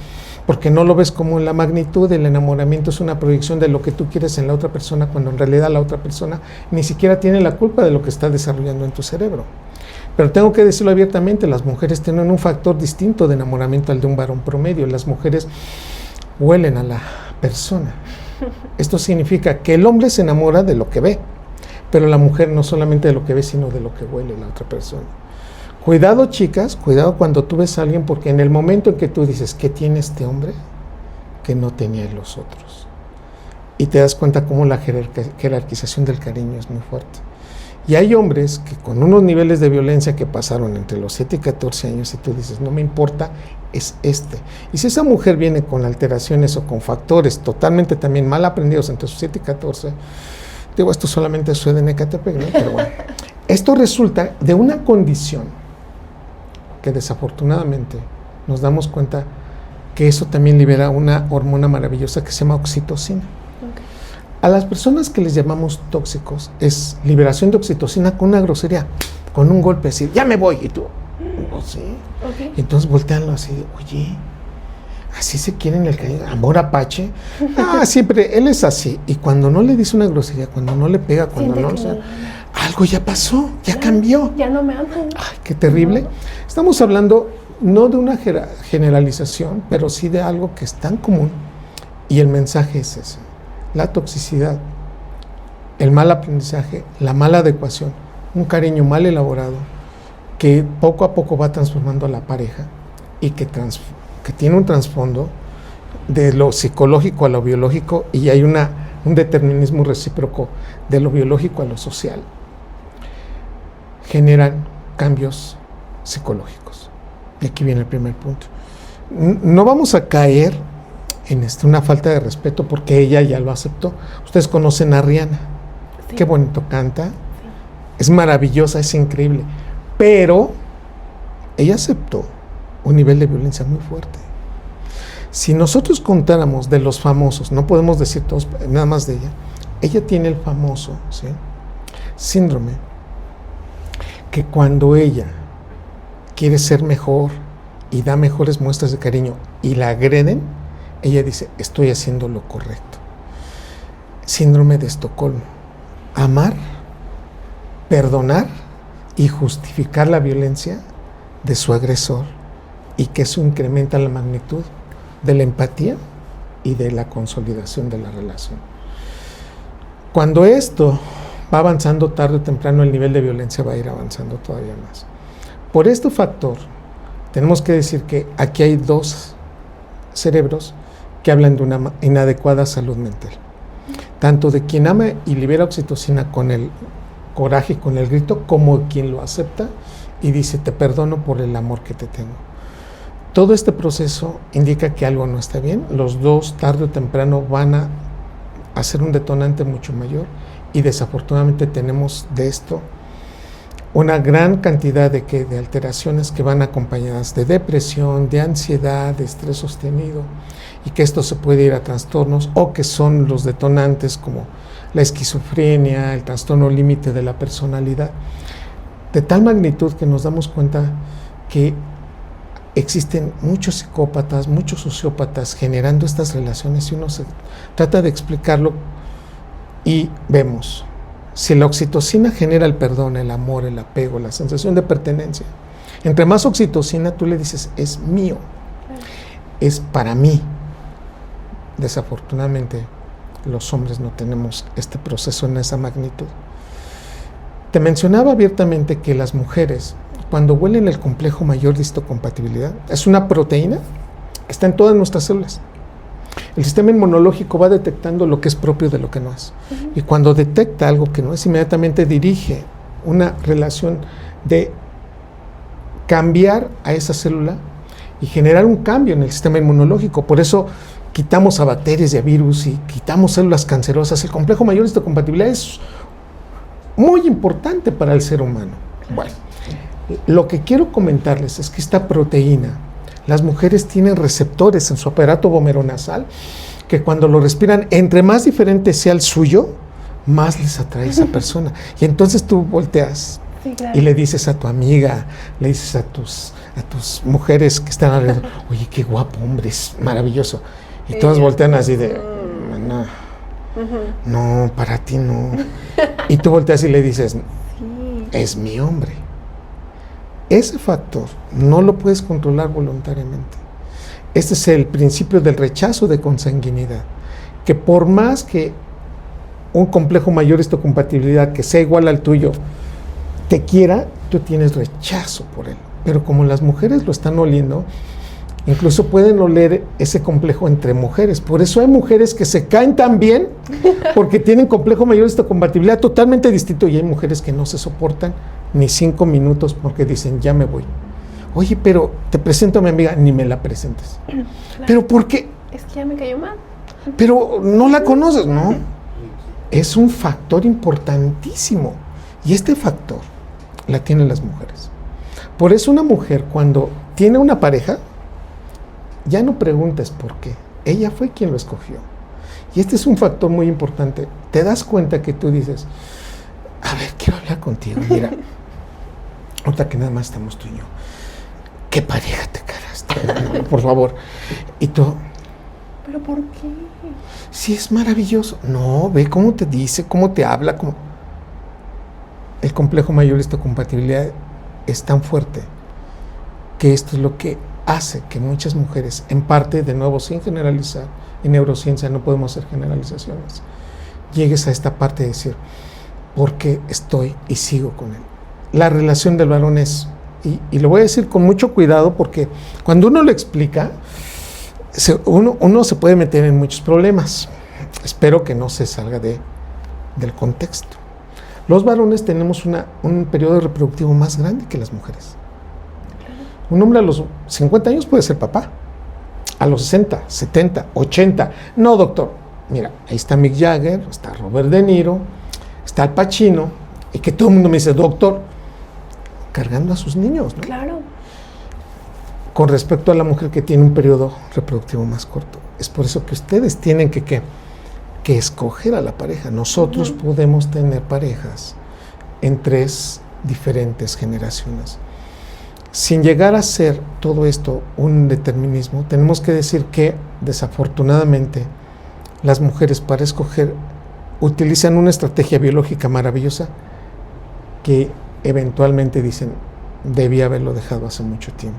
[SPEAKER 1] porque no lo ves como la magnitud. El enamoramiento es una proyección de lo que tú quieres en la otra persona, cuando en realidad la otra persona ni siquiera tiene la culpa de lo que está desarrollando en tu cerebro. Pero tengo que decirlo abiertamente, las mujeres tienen un factor distinto de enamoramiento al de un varón promedio. Las mujeres huelen a la persona. Esto significa que el hombre se enamora de lo que ve, pero la mujer no solamente de lo que ve, sino de lo que huele la otra persona. Cuidado, chicas, cuidado cuando tú ves a alguien, porque en el momento en que tú dices, ¿qué tiene este hombre que no tenía en los otros? Y te das cuenta cómo la jerarquización del cariño es muy fuerte. Y hay hombres que con unos niveles de violencia que pasaron entre los 7 y 14 años, y tú dices, no me importa, es este. Y si esa mujer viene con alteraciones o con factores totalmente también mal aprendidos entre sus 7 y 14, digo, esto solamente sucede en Ecatepec, ¿no? Pero bueno, esto resulta de una condición que desafortunadamente nos damos cuenta que eso también libera una hormona maravillosa que se llama oxitocina. Okay. A las personas que les llamamos tóxicos es liberación de oxitocina con una grosería, con un golpe, así, ya me voy, y tú, ¿oh, sí? Okay. Entonces volteanlo así, oye, así se quieren el cariño, amor apache. Siempre, él es así. Y cuando no le dice una grosería, cuando no le pega, cuando no, o sea, algo ya pasó, ya cambió.
[SPEAKER 3] Ya no me aman.
[SPEAKER 1] Ay, qué terrible. No. Estamos hablando no de una generalización, pero sí de algo que es tan común. Y el mensaje es ese. La toxicidad, el mal aprendizaje, la mala adecuación, un cariño mal elaborado, que poco a poco va transformando a la pareja y que tiene un trasfondo de lo psicológico a lo biológico, y hay un determinismo recíproco de lo biológico a lo social, generan cambios psicológicos. Y aquí viene el primer punto. No vamos a caer en una falta de respeto, porque ella ya lo aceptó. Ustedes conocen a Rihanna. Sí. Qué bonito canta. Sí. Es maravillosa, es increíble. Pero ella aceptó un nivel de violencia muy fuerte. Si nosotros contáramos de los famosos, no podemos decir todos, nada más de ella tiene el famoso, ¿sí?, síndrome, que cuando ella quiere ser mejor y da mejores muestras de cariño y la agreden, ella dice, estoy haciendo lo correcto. Síndrome de Estocolmo. Amar, perdonar y justificar la violencia de su agresor, y que eso incrementa la magnitud de la empatía y de la consolidación de la relación. Cuando esto va avanzando, tarde o temprano el nivel de violencia va a ir avanzando todavía más. Por este factor, tenemos que decir que aquí hay dos cerebros que hablan de una inadecuada salud mental. Tanto de quien ama y libera oxitocina con el coraje y con el grito, como quien lo acepta y dice, te perdono por el amor que te tengo. Todo este proceso indica que algo no está bien. Los dos, tarde o temprano, van a hacer un detonante mucho mayor, y desafortunadamente tenemos de esto una gran cantidad de alteraciones que van acompañadas de depresión, de ansiedad, de estrés sostenido, y que esto se puede ir a trastornos, o que son los detonantes como la esquizofrenia, el trastorno límite de la personalidad, de tal magnitud que nos damos cuenta que existen muchos psicópatas, muchos sociópatas generando estas relaciones, y uno se trata de explicarlo y vemos, si la oxitocina genera el perdón, el amor, el apego, la sensación de pertenencia, entre más oxitocina tú le dices, es mío, es para mí. Desafortunadamente, los hombres no tenemos este proceso en esa magnitud. Te mencionaba abiertamente que las mujeres, cuando huelen el complejo mayor de histocompatibilidad, es una proteína que está en todas nuestras células. El sistema inmunológico va detectando lo que es propio de lo que no es. Y cuando detecta algo que no es, inmediatamente dirige una relación de cambiar a esa célula y generar un cambio en el sistema inmunológico. Por eso quitamos a bacterias y a virus y quitamos células cancerosas. El complejo mayor de histocompatibilidad es muy importante para el ser humano. Bueno, lo que quiero comentarles es que esta proteína, las mujeres tienen receptores en su aparato vomeronasal que cuando lo respiran, entre más diferente sea el suyo, más les atrae a esa persona. Y entonces tú volteas, sí, claro, y le dices a tu amiga, le dices a tus mujeres que están alrededor, oye, qué guapo hombre, es maravilloso. Y todas voltean así de, no, para ti no. Y tú volteas y le dices, es mi hombre. Ese factor no lo puedes controlar voluntariamente. Este es el principio del rechazo de consanguinidad, que por más que un complejo mayor de histocompatibilidad que sea igual al tuyo te quiera, tú tienes rechazo por él. Pero como las mujeres lo están oliendo, incluso pueden oler ese complejo entre mujeres. Por eso hay mujeres que se caen tan bien porque tienen complejo mayor de histocompatibilidad totalmente distinto, y hay mujeres que no se soportan ni 5 minutos porque dicen, ya me voy. Oye, pero te presento a mi amiga, ni me la presentes. Claro. ¿Pero por qué?
[SPEAKER 3] Es que ya me cayó mal.
[SPEAKER 1] Pero no la conoces, ¿no? Es un factor importantísimo. Y este factor la tienen las mujeres. Por eso una mujer cuando tiene una pareja, ya no preguntes por qué. Ella fue quien lo escogió. Y este es un factor muy importante. Te das cuenta que tú dices, a ver, quiero hablar contigo. Mira, ahorita que nada más estamos tú y yo, ¿qué pareja te cagaste? Por favor. Y tú,
[SPEAKER 3] ¿pero por qué?
[SPEAKER 1] Sí, es maravilloso. No, ve cómo te dice, cómo te habla. El complejo mayor de histocompatibilidad es tan fuerte que esto es lo que hace que muchas mujeres, en parte, de nuevo, sin generalizar, en neurociencia no podemos hacer generalizaciones, llegues a esta parte de decir, ¿por qué estoy y sigo con él? La relación del varón es, y lo voy a decir con mucho cuidado, porque cuando uno lo explica, uno se puede meter en muchos problemas. Espero que no se salga del contexto. Los varones tenemos un periodo reproductivo más grande que las mujeres. Un hombre a los 50 años puede ser papá, a los 60, 70, 80. No, doctor, mira, ahí está Mick Jagger, está Robert De Niro, está Al Pacino, y que todo el mundo me dice, doctor, cargando a sus niños, ¿no?
[SPEAKER 3] Claro.
[SPEAKER 1] con respecto a la mujer que tiene un periodo reproductivo más corto. Es por eso que ustedes tienen que escoger a la pareja. Nosotros podemos tener parejas en 3 diferentes generaciones. Sin llegar a ser todo esto un determinismo, tenemos que decir que desafortunadamente las mujeres para escoger utilizan una estrategia biológica maravillosa que eventualmente dicen, debí haberlo dejado hace mucho tiempo.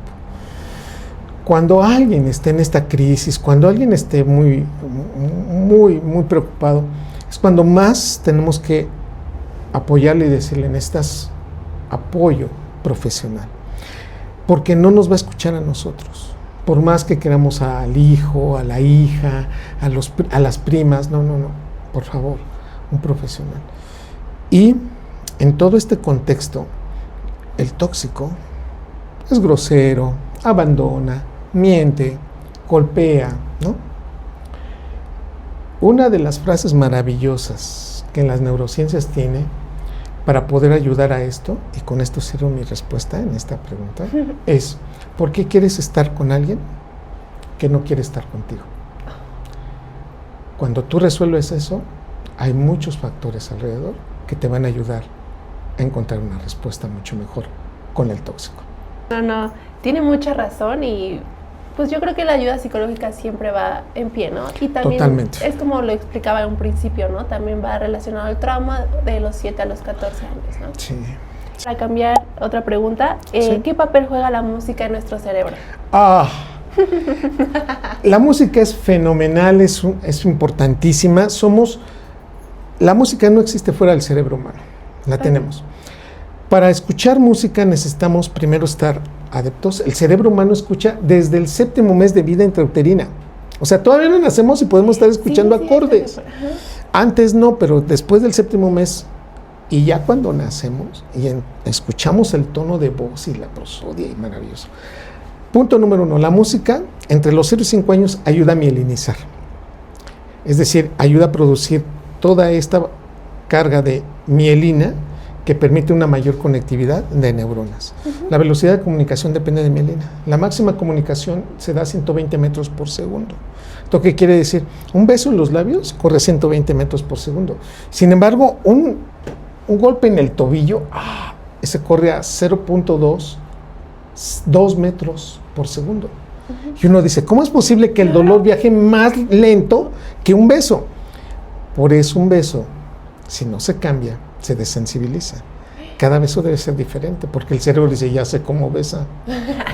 [SPEAKER 1] Cuando alguien esté en esta crisis, cuando alguien esté muy preocupado, es cuando más tenemos que apoyarle y decirle, necesitas apoyo profesional, porque no nos va a escuchar a nosotros. Por más que queramos al hijo, a la hija, a las primas, no, por favor, un profesional. Y en todo este contexto, el tóxico es grosero, abandona, miente, golpea, ¿no? Una de las frases maravillosas que en las neurociencias tiene para poder ayudar a esto, y con esto cierro mi respuesta en esta pregunta, es: ¿por qué quieres estar con alguien que no quiere estar contigo? Cuando tú resuelves eso, hay muchos factores alrededor que te van a ayudar a encontrar una respuesta mucho mejor con el tóxico.
[SPEAKER 3] No, tiene mucha razón y pues yo creo que la ayuda psicológica siempre va en pie, ¿no? Y también
[SPEAKER 1] Totalmente.
[SPEAKER 3] es como lo explicaba en un principio, ¿no? También va relacionado al trauma de los 7 a los 14 años, ¿no?
[SPEAKER 1] Sí.
[SPEAKER 3] Para cambiar otra pregunta,
[SPEAKER 1] Sí.
[SPEAKER 3] ¿qué papel juega la música en nuestro cerebro?
[SPEAKER 1] La música es fenomenal, es importantísima. La música no existe fuera del cerebro humano, la tenemos. Para escuchar música necesitamos primero estar adeptos. El cerebro humano escucha desde el 7º mes de vida intrauterina. O sea, todavía no nacemos y podemos estar escuchando acordes. Antes no, pero después del 7º mes, y ya cuando nacemos y escuchamos el tono de voz y la prosodia, y maravilloso. Punto número 1, la música entre los 0 y 5 años ayuda a mielinizar. Es decir, ayuda a producir toda esta carga de mielina que permite una mayor conectividad de neuronas. La velocidad de comunicación depende de mielina. La máxima comunicación se da a 120 metros por segundo. ¿Esto qué quiere decir? Un beso en los labios corre 120 metros por segundo. Sin embargo, un golpe en el tobillo, ese corre a 0.2 metros por segundo. Y uno dice, ¿cómo es posible que el dolor viaje más lento que un beso? Por eso un beso, si no se cambia, se desensibiliza. Cada beso debe ser diferente, porque el cerebro dice, ya sé cómo besa,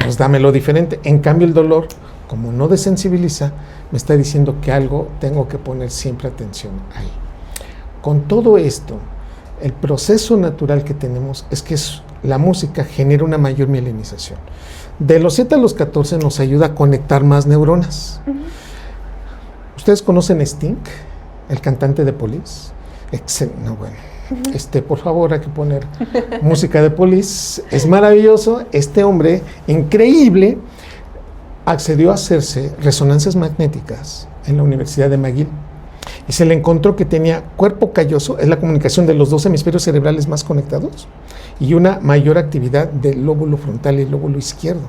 [SPEAKER 1] pues dámelo diferente. En cambio el dolor, como no desensibiliza, me está diciendo que algo tengo que poner siempre atención ahí. Con todo esto, el proceso natural que tenemos es que la música genera una mayor mielinización. De los 7 a los 14 nos ayuda a conectar más neuronas. ¿Ustedes conocen Sting, el cantante de Police? No, bueno. Por favor, hay que poner música de Police. Es maravilloso. Este hombre, increíble, accedió a hacerse resonancias magnéticas en la Universidad de McGill. Y se le encontró que tenía cuerpo calloso, es la comunicación de los 2 hemisferios cerebrales más conectados, y una mayor actividad del lóbulo frontal y el lóbulo izquierdo.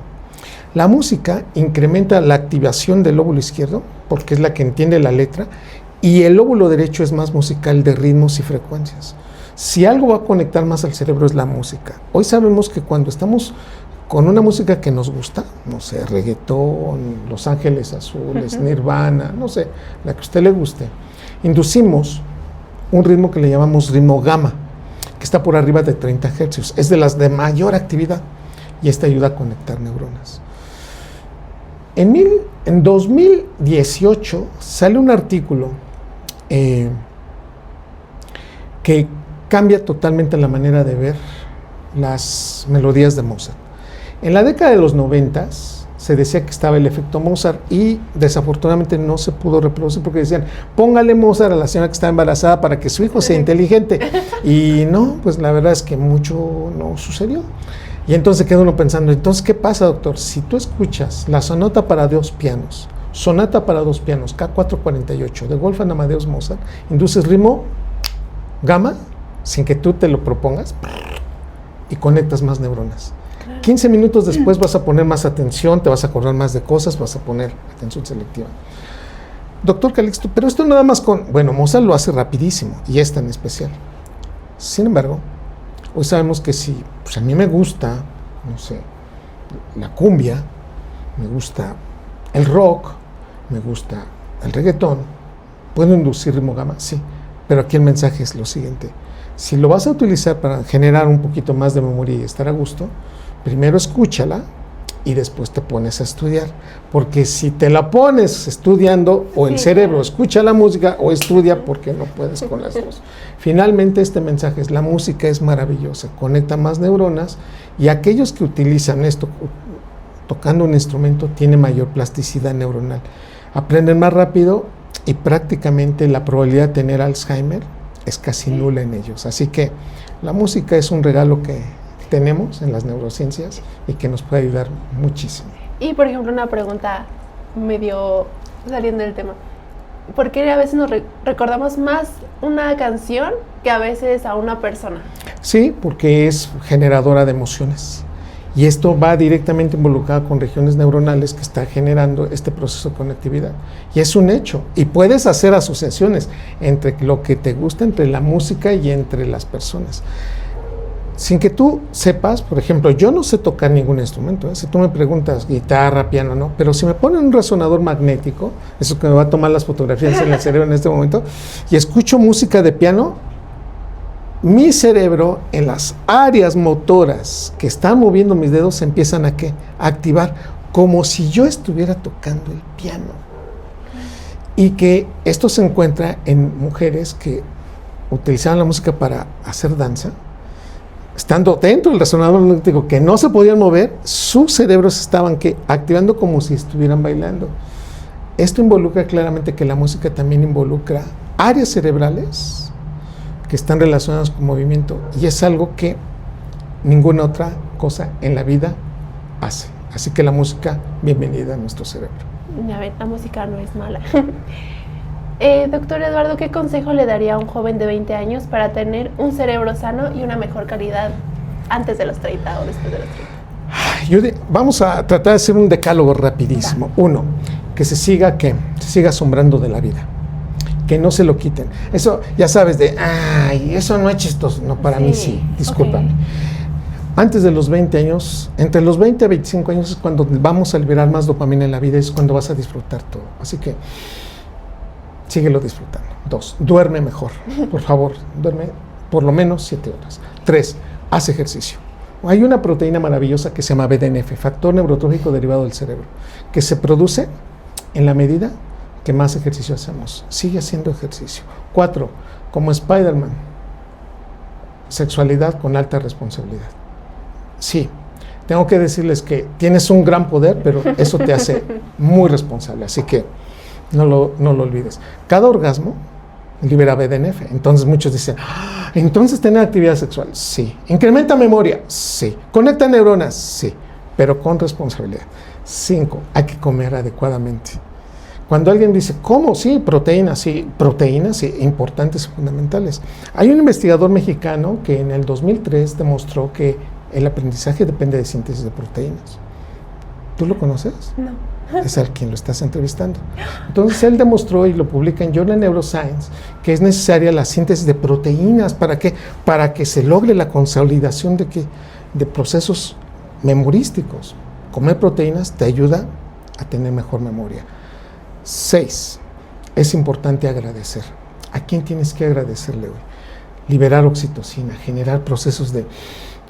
[SPEAKER 1] La música incrementa la activación del lóbulo izquierdo, porque es la que entiende la letra, y el lóbulo derecho es más musical, de ritmos y frecuencias. Si algo va a conectar más al cerebro es la música. Hoy sabemos que cuando estamos con una música que nos gusta, no sé, reggaetón, Los Ángeles Azules, Nirvana, no sé, la que a usted le guste, inducimos un ritmo que le llamamos ritmo gamma, que está por arriba de 30 Hz. Es de las de mayor actividad y esta ayuda a conectar neuronas. En 2018 sale un artículo que cambia totalmente la manera de ver las melodías de Mozart. En la década de los 90 se decía que estaba el efecto Mozart y desafortunadamente no se pudo reproducir porque decían, póngale Mozart a la señora que está embarazada para que su hijo sea inteligente. Y no, pues la verdad es que mucho no sucedió. Y entonces queda uno pensando, entonces, ¿qué pasa, doctor? Si tú escuchas la sonata para 2 pianos, sonata para 2 pianos, K448, de Wolfgang Amadeus Mozart, induces ritmo gamma, sin que tú te lo propongas, y conectas más neuronas. Claro. 15 minutos después vas a poner más atención, te vas a acordar más de cosas, vas a poner atención selectiva. Doctor Calixto, pero esto nada más bueno, Mozart lo hace rapidísimo y es tan especial. Sin embargo, hoy sabemos que si pues a mí me gusta, no sé, la cumbia, me gusta el rock, me gusta el reggaetón, ¿puedo inducir ritmo gamma? Sí, pero aquí el mensaje es lo siguiente. Si lo vas a utilizar para generar un poquito más de memoria y estar a gusto, primero escúchala y después te pones a estudiar, porque si te la pones estudiando, o el cerebro escucha la música o estudia, porque no puedes con las dos. Finalmente este mensaje es: la música es maravillosa, conecta más neuronas, y aquellos que utilizan esto tocando un instrumento tienen mayor plasticidad neuronal, aprenden más rápido y prácticamente la probabilidad de tener Alzheimer es casi nula en ellos. Así que la música es un regalo que tenemos en las neurociencias y que nos puede ayudar muchísimo.
[SPEAKER 3] Y por ejemplo, una pregunta medio saliendo del tema: ¿por qué a veces nos recordamos más una canción que a veces a una persona?
[SPEAKER 1] Sí, porque es generadora de emociones. Y esto va directamente involucrado con regiones neuronales que está generando este proceso de conectividad. Y es un hecho. Y puedes hacer asociaciones entre lo que te gusta, entre la música y entre las personas. Sin que tú sepas, por ejemplo, yo no sé tocar ningún instrumento, ¿eh? Si tú me preguntas guitarra, piano, no, pero si me ponen un resonador magnético, eso que me va a tomar las fotografías en el cerebro en este momento, y escucho música de piano, mi cerebro en las áreas motoras que están moviendo mis dedos se empiezan a activar como si yo estuviera tocando el piano. Y que esto se encuentra en mujeres que utilizaban la música para hacer danza, estando dentro del resonador magnético que no se podían mover, sus cerebros se estaban activando como si estuvieran bailando. Esto involucra claramente que la música también involucra áreas cerebrales que están relacionadas con movimiento, y es algo que ninguna otra cosa en la vida hace. Así que la música, bienvenida a nuestro cerebro.
[SPEAKER 3] Ya ven, la música no es mala. Doctor Eduardo, ¿qué consejo le daría a un joven de 20 años para tener un cerebro sano y una mejor calidad antes de los 30 o después de los 30?
[SPEAKER 1] Vamos a tratar de hacer un decálogo rapidísimo. Uno, que se siga asombrando de la vida, que no se lo quiten. Eso, ya sabes, ay, eso no es chistoso. No, para mí sí, discúlpame. Okay. Antes de los 20 años, entre los 20 a 25 años es cuando vamos a liberar más dopamina en la vida, es cuando vas a disfrutar todo. Así que síguelo disfrutando. 2, duerme mejor, por favor, duerme por lo menos 7 horas. 3, haz ejercicio. Hay una proteína maravillosa que se llama BDNF, factor neurotrófico derivado del cerebro, que se produce en la medida que más ejercicio hacemos. Sigue haciendo ejercicio. 4, como Spider-Man, sexualidad con alta responsabilidad. Sí, tengo que decirles que tienes un gran poder, pero eso te hace muy responsable, así que no lo olvides. Cada orgasmo libera BDNF, entonces muchos dicen, entonces tener actividad sexual, sí. Incrementa memoria, sí. Conecta neuronas, sí, pero con responsabilidad. 5, hay que comer adecuadamente. Cuando alguien dice, ¿cómo? Sí, proteínas, importantes y fundamentales. Hay un investigador mexicano que en el 2003 demostró que el aprendizaje depende de síntesis de proteínas. ¿Tú lo conoces?
[SPEAKER 3] No.
[SPEAKER 1] Es al quien lo estás entrevistando. Entonces él demostró, y lo publica en Journal Neuroscience, que es necesaria la síntesis de proteínas. ¿Para qué? Para que se logre la consolidación de procesos memorísticos. Comer proteínas te ayuda a tener mejor memoria. 6, es importante agradecer. ¿A quién tienes que agradecerle hoy? Liberar oxitocina, generar procesos de,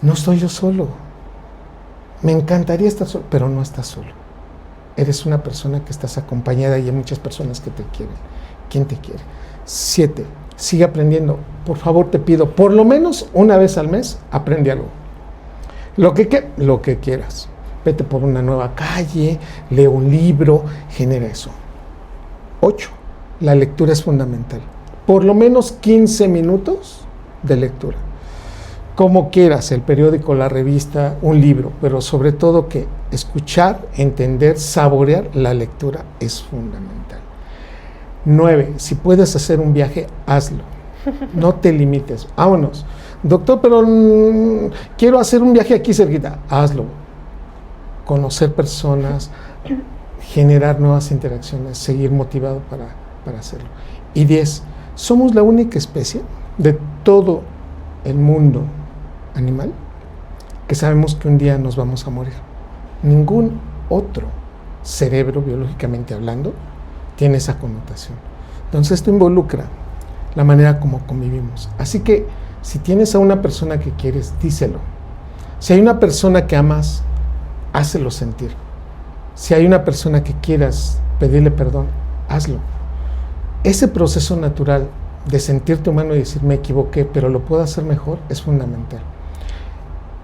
[SPEAKER 1] no estoy yo solo, me encantaría estar solo, pero no estás solo. Eres una persona que estás acompañada y hay muchas personas que te quieren. ¿Quién te quiere? 7, sigue aprendiendo. Por favor, te pido, por lo menos una vez al mes, aprende algo. Lo que quieras. Vete por una nueva calle, lee un libro, genera eso. 8, la lectura es fundamental. Por lo menos 15 minutos de lectura. Como quieras, el periódico, la revista, un libro, pero sobre todo que escuchar, entender, saborear la lectura es fundamental. 9, si puedes hacer un viaje, hazlo. No te limites. Vámonos. Doctor, pero quiero hacer un viaje aquí cerquita. Hazlo. conocer personas, generar nuevas interacciones, seguir motivado para hacerlo. Y 10, somos la única especie de todo el mundo animal que sabemos que un día nos vamos a morir. Ningún otro cerebro, biológicamente hablando, tiene esa connotación. Entonces esto involucra la manera como convivimos. Así que si tienes a una persona que quieres, díselo. Si hay una persona que amas, hácelo sentir. Si hay una persona que quieras pedirle perdón, hazlo. Ese proceso natural de sentirte humano y decir me equivoqué, pero lo puedo hacer mejor, es fundamental.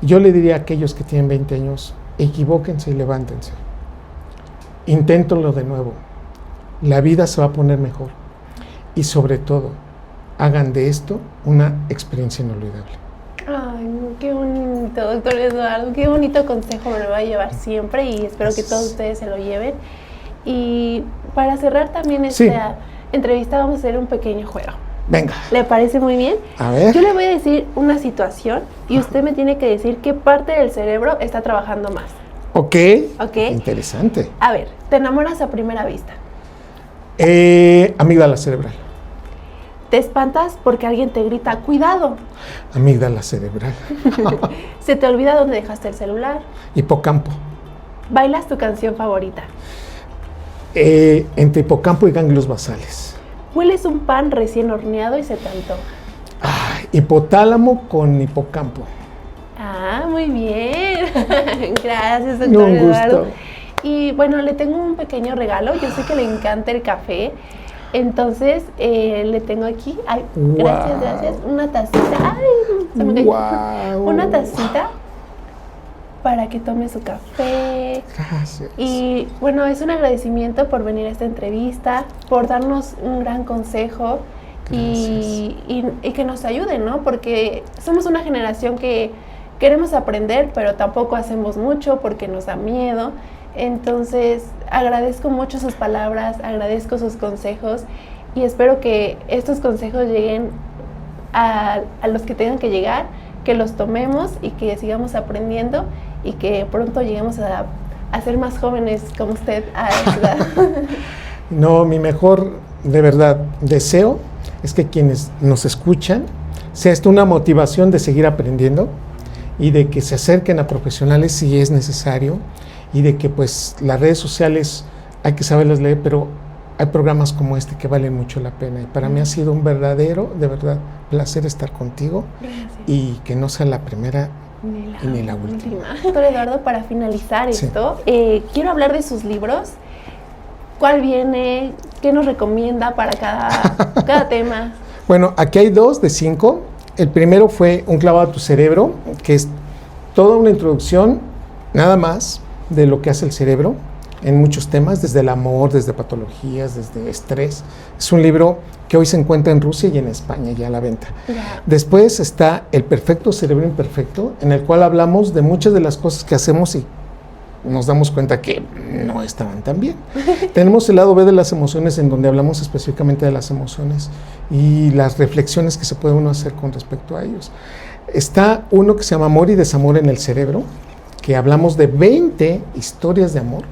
[SPEAKER 1] Yo le diría a aquellos que tienen 20 años, equivóquense y levántense. Inténtenlo de nuevo. La vida se va a poner mejor. Y sobre todo, hagan de esto una experiencia inolvidable.
[SPEAKER 3] Ay, qué bonito, doctor Eduardo, qué bonito consejo me lo va a llevar siempre y espero que todos ustedes se lo lleven. Y para cerrar también esta entrevista vamos a hacer un pequeño juego.
[SPEAKER 1] Venga.
[SPEAKER 3] ¿Le parece muy bien?
[SPEAKER 1] A ver.
[SPEAKER 3] Yo le voy a decir una situación y usted me tiene que decir qué parte del cerebro está trabajando más.
[SPEAKER 1] Ok.
[SPEAKER 3] Ok.
[SPEAKER 1] Interesante.
[SPEAKER 3] A ver, te enamoras a primera vista.
[SPEAKER 1] Amígdala cerebral.
[SPEAKER 3] Te espantas porque alguien te grita, ¡cuidado!
[SPEAKER 1] Amígdala cerebral.
[SPEAKER 3] Se te olvida dónde dejaste el celular.
[SPEAKER 1] Hipocampo.
[SPEAKER 3] Bailas tu canción favorita.
[SPEAKER 1] Entre hipocampo y ganglios basales.
[SPEAKER 3] Hueles un pan recién horneado y se te antoja.
[SPEAKER 1] Hipotálamo con hipocampo.
[SPEAKER 3] Ah, muy bien. Gracias, doctor
[SPEAKER 1] Un gusto.
[SPEAKER 3] Eduardo. Y bueno, le tengo un pequeño regalo. Yo sé que le encanta el café. Entonces, le tengo aquí. Ay, gracias, gracias. Una tacita. Ay, se me cayó. Una tacita para que tome su café.
[SPEAKER 1] Gracias.
[SPEAKER 3] Y bueno, es un agradecimiento por venir a esta entrevista, por darnos un gran consejo y que nos ayuden, ¿no? Porque somos una generación que queremos aprender, pero tampoco hacemos mucho porque nos da miedo. Entonces, agradezco mucho sus palabras, agradezco sus consejos y espero que estos consejos lleguen a los que tengan que llegar, que los tomemos y que sigamos aprendiendo y que pronto lleguemos a ser más jóvenes como usted a esa edad.
[SPEAKER 1] No, mi mejor, de verdad, deseo es que quienes nos escuchan sea esto una motivación de seguir aprendiendo y de que se acerquen a profesionales si es necesario y de que pues las redes sociales hay que saberlas leer, pero hay programas como este que valen mucho la pena y para mí ha sido un verdadero, de verdad, placer estar contigo.
[SPEAKER 3] Gracias.
[SPEAKER 1] Y que no sea la primera ni la última.
[SPEAKER 3] Doctor Eduardo, para finalizar esto, quiero hablar de sus libros. ¿Cuál viene? ¿Qué nos recomienda para cada tema?
[SPEAKER 1] Bueno, aquí hay 2 de 5. El primero fue Un clavado a tu cerebro, que es toda una introducción, nada más, de lo que hace el cerebro en muchos temas, desde el amor, desde patologías, desde estrés. Es un libro que hoy se encuentra en Rusia y en España ya a la venta.
[SPEAKER 3] Ya.
[SPEAKER 1] Después está El perfecto cerebro imperfecto, en el cual hablamos de muchas de las cosas que hacemos y nos damos cuenta que no estaban tan bien. Tenemos el lado B de las emociones, en donde hablamos específicamente de las emociones y las reflexiones que se puede uno hacer con respecto a ellos. Está uno que se llama Amor y desamor en el cerebro, que hablamos de 20 historias de amor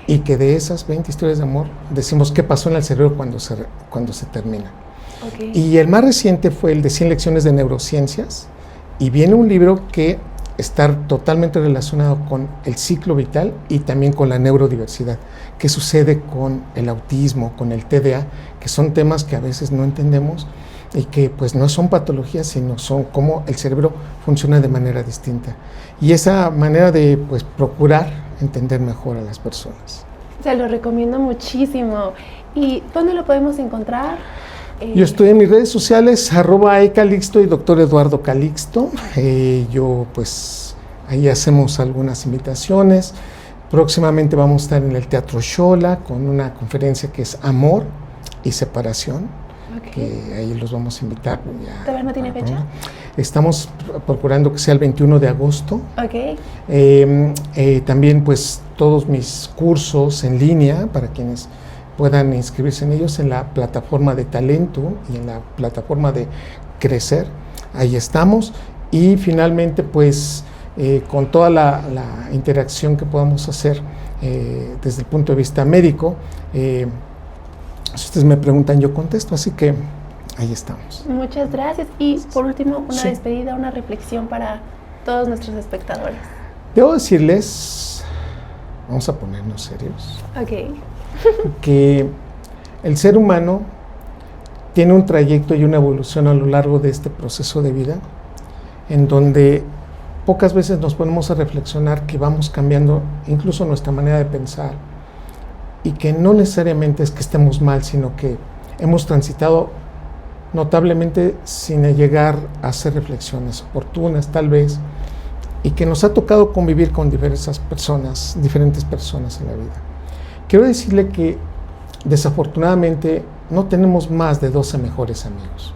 [SPEAKER 1] y que de esas 20 historias de amor decimos qué pasó en el cerebro cuando se termina.
[SPEAKER 3] Okay.
[SPEAKER 1] Y el más reciente fue el de 100 lecciones de neurociencias y viene un libro que está totalmente relacionado con el ciclo vital y también con la neurodiversidad. ¿Qué sucede con el autismo, con el TDA? Que son temas que a veces no entendemos y que pues no son patologías, sino son cómo el cerebro funciona de manera distinta. Y esa manera de pues procurar entender mejor a las personas.
[SPEAKER 3] Se lo recomiendo muchísimo. ¿Y dónde lo podemos encontrar?
[SPEAKER 1] Yo estoy en mis redes sociales, @ecalixto y Dr. Eduardo Calixto. Yo pues ahí hacemos algunas invitaciones. Próximamente vamos a estar en el Teatro Xola con una conferencia que es Amor y Separación.
[SPEAKER 3] Okay.
[SPEAKER 1] Que ahí los vamos a invitar.
[SPEAKER 3] ¿Todavía no tiene fecha?
[SPEAKER 1] Estamos procurando que sea el 21 de agosto.
[SPEAKER 3] Ok.
[SPEAKER 1] También pues todos mis cursos en línea para quienes puedan inscribirse en ellos en la plataforma de Talento y en la plataforma de Crecer. Ahí estamos. Y finalmente pues con toda la interacción que podamos hacer desde el punto de vista médico. Si ustedes me preguntan, yo contesto, así que ahí estamos.
[SPEAKER 3] Muchas gracias. Y por último, una
[SPEAKER 1] Sí.
[SPEAKER 3] despedida, una reflexión para todos nuestros espectadores.
[SPEAKER 1] Debo decirles, vamos a ponernos serios,
[SPEAKER 3] Ok.
[SPEAKER 1] que el ser humano tiene un trayecto y una evolución a lo largo de este proceso de vida, en donde pocas veces nos ponemos a reflexionar que vamos cambiando incluso nuestra manera de pensar, y que no necesariamente es que estemos mal, sino que hemos transitado notablemente sin llegar a hacer reflexiones oportunas tal vez, y que nos ha tocado convivir con diferentes personas en la vida. Quiero decirle que desafortunadamente no tenemos más de 12 mejores amigos.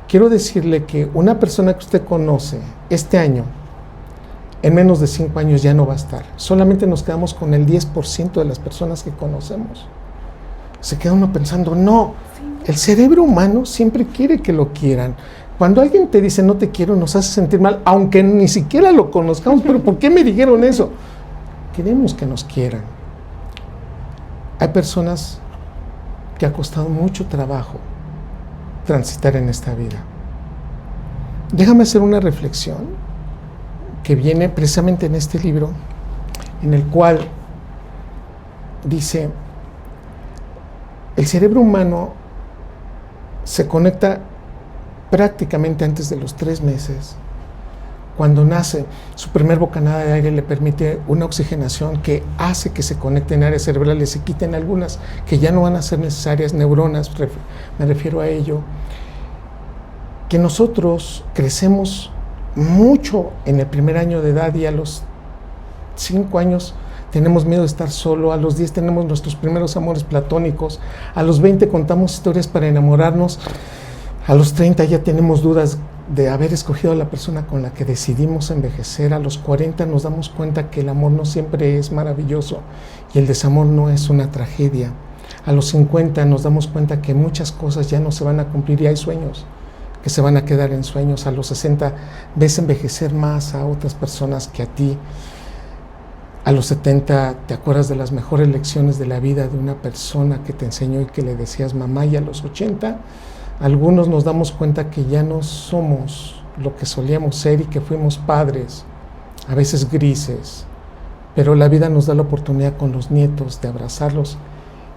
[SPEAKER 1] Quiero decirle que una persona que usted conoce este año, en menos de 5 años ya no va a estar. Solamente nos quedamos con el 10% de las personas que conocemos. Se queda uno pensando, no, el cerebro humano siempre quiere que lo quieran. Cuando alguien te dice no te quiero, nos hace sentir mal, aunque ni siquiera lo conozcamos. Pero ¿por qué me dijeron eso? Queremos que nos quieran. Hay personas que ha costado mucho trabajo transitar en esta vida. Déjame hacer una reflexión que viene precisamente en este libro, en el cual dice, el cerebro humano se conecta prácticamente antes de los 3 meses. Cuando nace, su primer bocanada de aire le permite una oxigenación que hace que se conecten áreas cerebrales, se quiten algunas que ya no van a ser necesarias, neuronas, me refiero a ello. Que nosotros crecemos mucho en el primer año de edad, y a los 5 años tenemos miedo de estar solo, a los 10 tenemos nuestros primeros amores platónicos, a los 20 contamos historias para enamorarnos, a los 30 ya tenemos dudas de haber escogido a la persona con la que decidimos envejecer, a los 40 nos damos cuenta que el amor no siempre es maravilloso y el desamor no es una tragedia, a los 50 nos damos cuenta que muchas cosas ya no se van a cumplir y hay sueños que se van a quedar en sueños, a los 60 ves envejecer más a otras personas que a ti, a los 70 te acuerdas de las mejores lecciones de la vida de una persona que te enseñó y que le decías mamá, y a los 80 algunos nos damos cuenta que ya no somos lo que solíamos ser y que fuimos padres, a veces grises, pero la vida nos da la oportunidad con los nietos de abrazarlos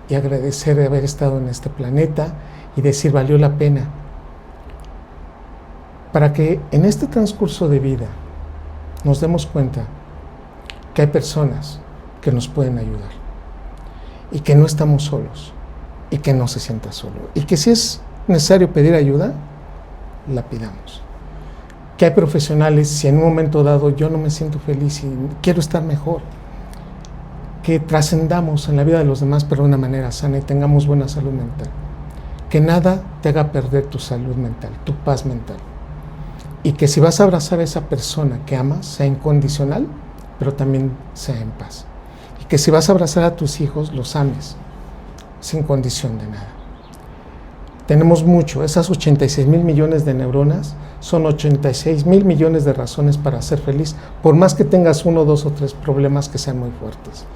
[SPEAKER 1] y agradecer de haber estado en este planeta y decir valió la pena, para que en este transcurso de vida nos demos cuenta que hay personas que nos pueden ayudar y que no estamos solos y que no se sienta solo y que si es necesario pedir ayuda, la pidamos. Que hay profesionales, si en un momento dado yo no me siento feliz y quiero estar mejor, que trascendamos en la vida de los demás pero de una manera sana y tengamos buena salud mental. Que nada te haga perder tu salud mental, tu paz mental. Y que si vas a abrazar a esa persona que amas, sea incondicional, pero también sea en paz. Y que si vas a abrazar a tus hijos, los ames, sin condición de nada. Tenemos mucho, esas 86,000 millones de neuronas son 86,000 millones de razones para ser feliz, por más que tengas 1, 2 o 3 problemas que sean muy fuertes.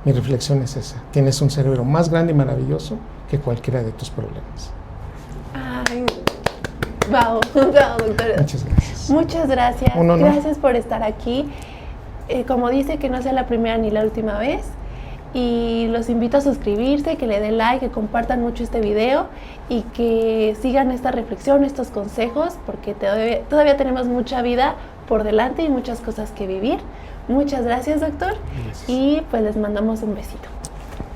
[SPEAKER 1] Mi reflexión es esa, tienes un cerebro más grande y maravilloso que cualquiera de tus problemas.
[SPEAKER 3] Ay, wow, doctora.
[SPEAKER 1] Muchas gracias.
[SPEAKER 3] Muchas gracias.
[SPEAKER 1] Un honor.
[SPEAKER 3] Gracias por estar aquí. Como dice, que no sea la primera ni la última vez. Y los invito a suscribirse, que le den like, que compartan mucho este video y que sigan esta reflexión, estos consejos, porque todavía tenemos mucha vida por delante y muchas cosas que vivir. Muchas gracias, doctor.
[SPEAKER 1] Gracias.
[SPEAKER 3] Y pues les mandamos un besito.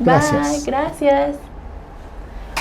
[SPEAKER 1] Gracias.
[SPEAKER 3] Bye, gracias.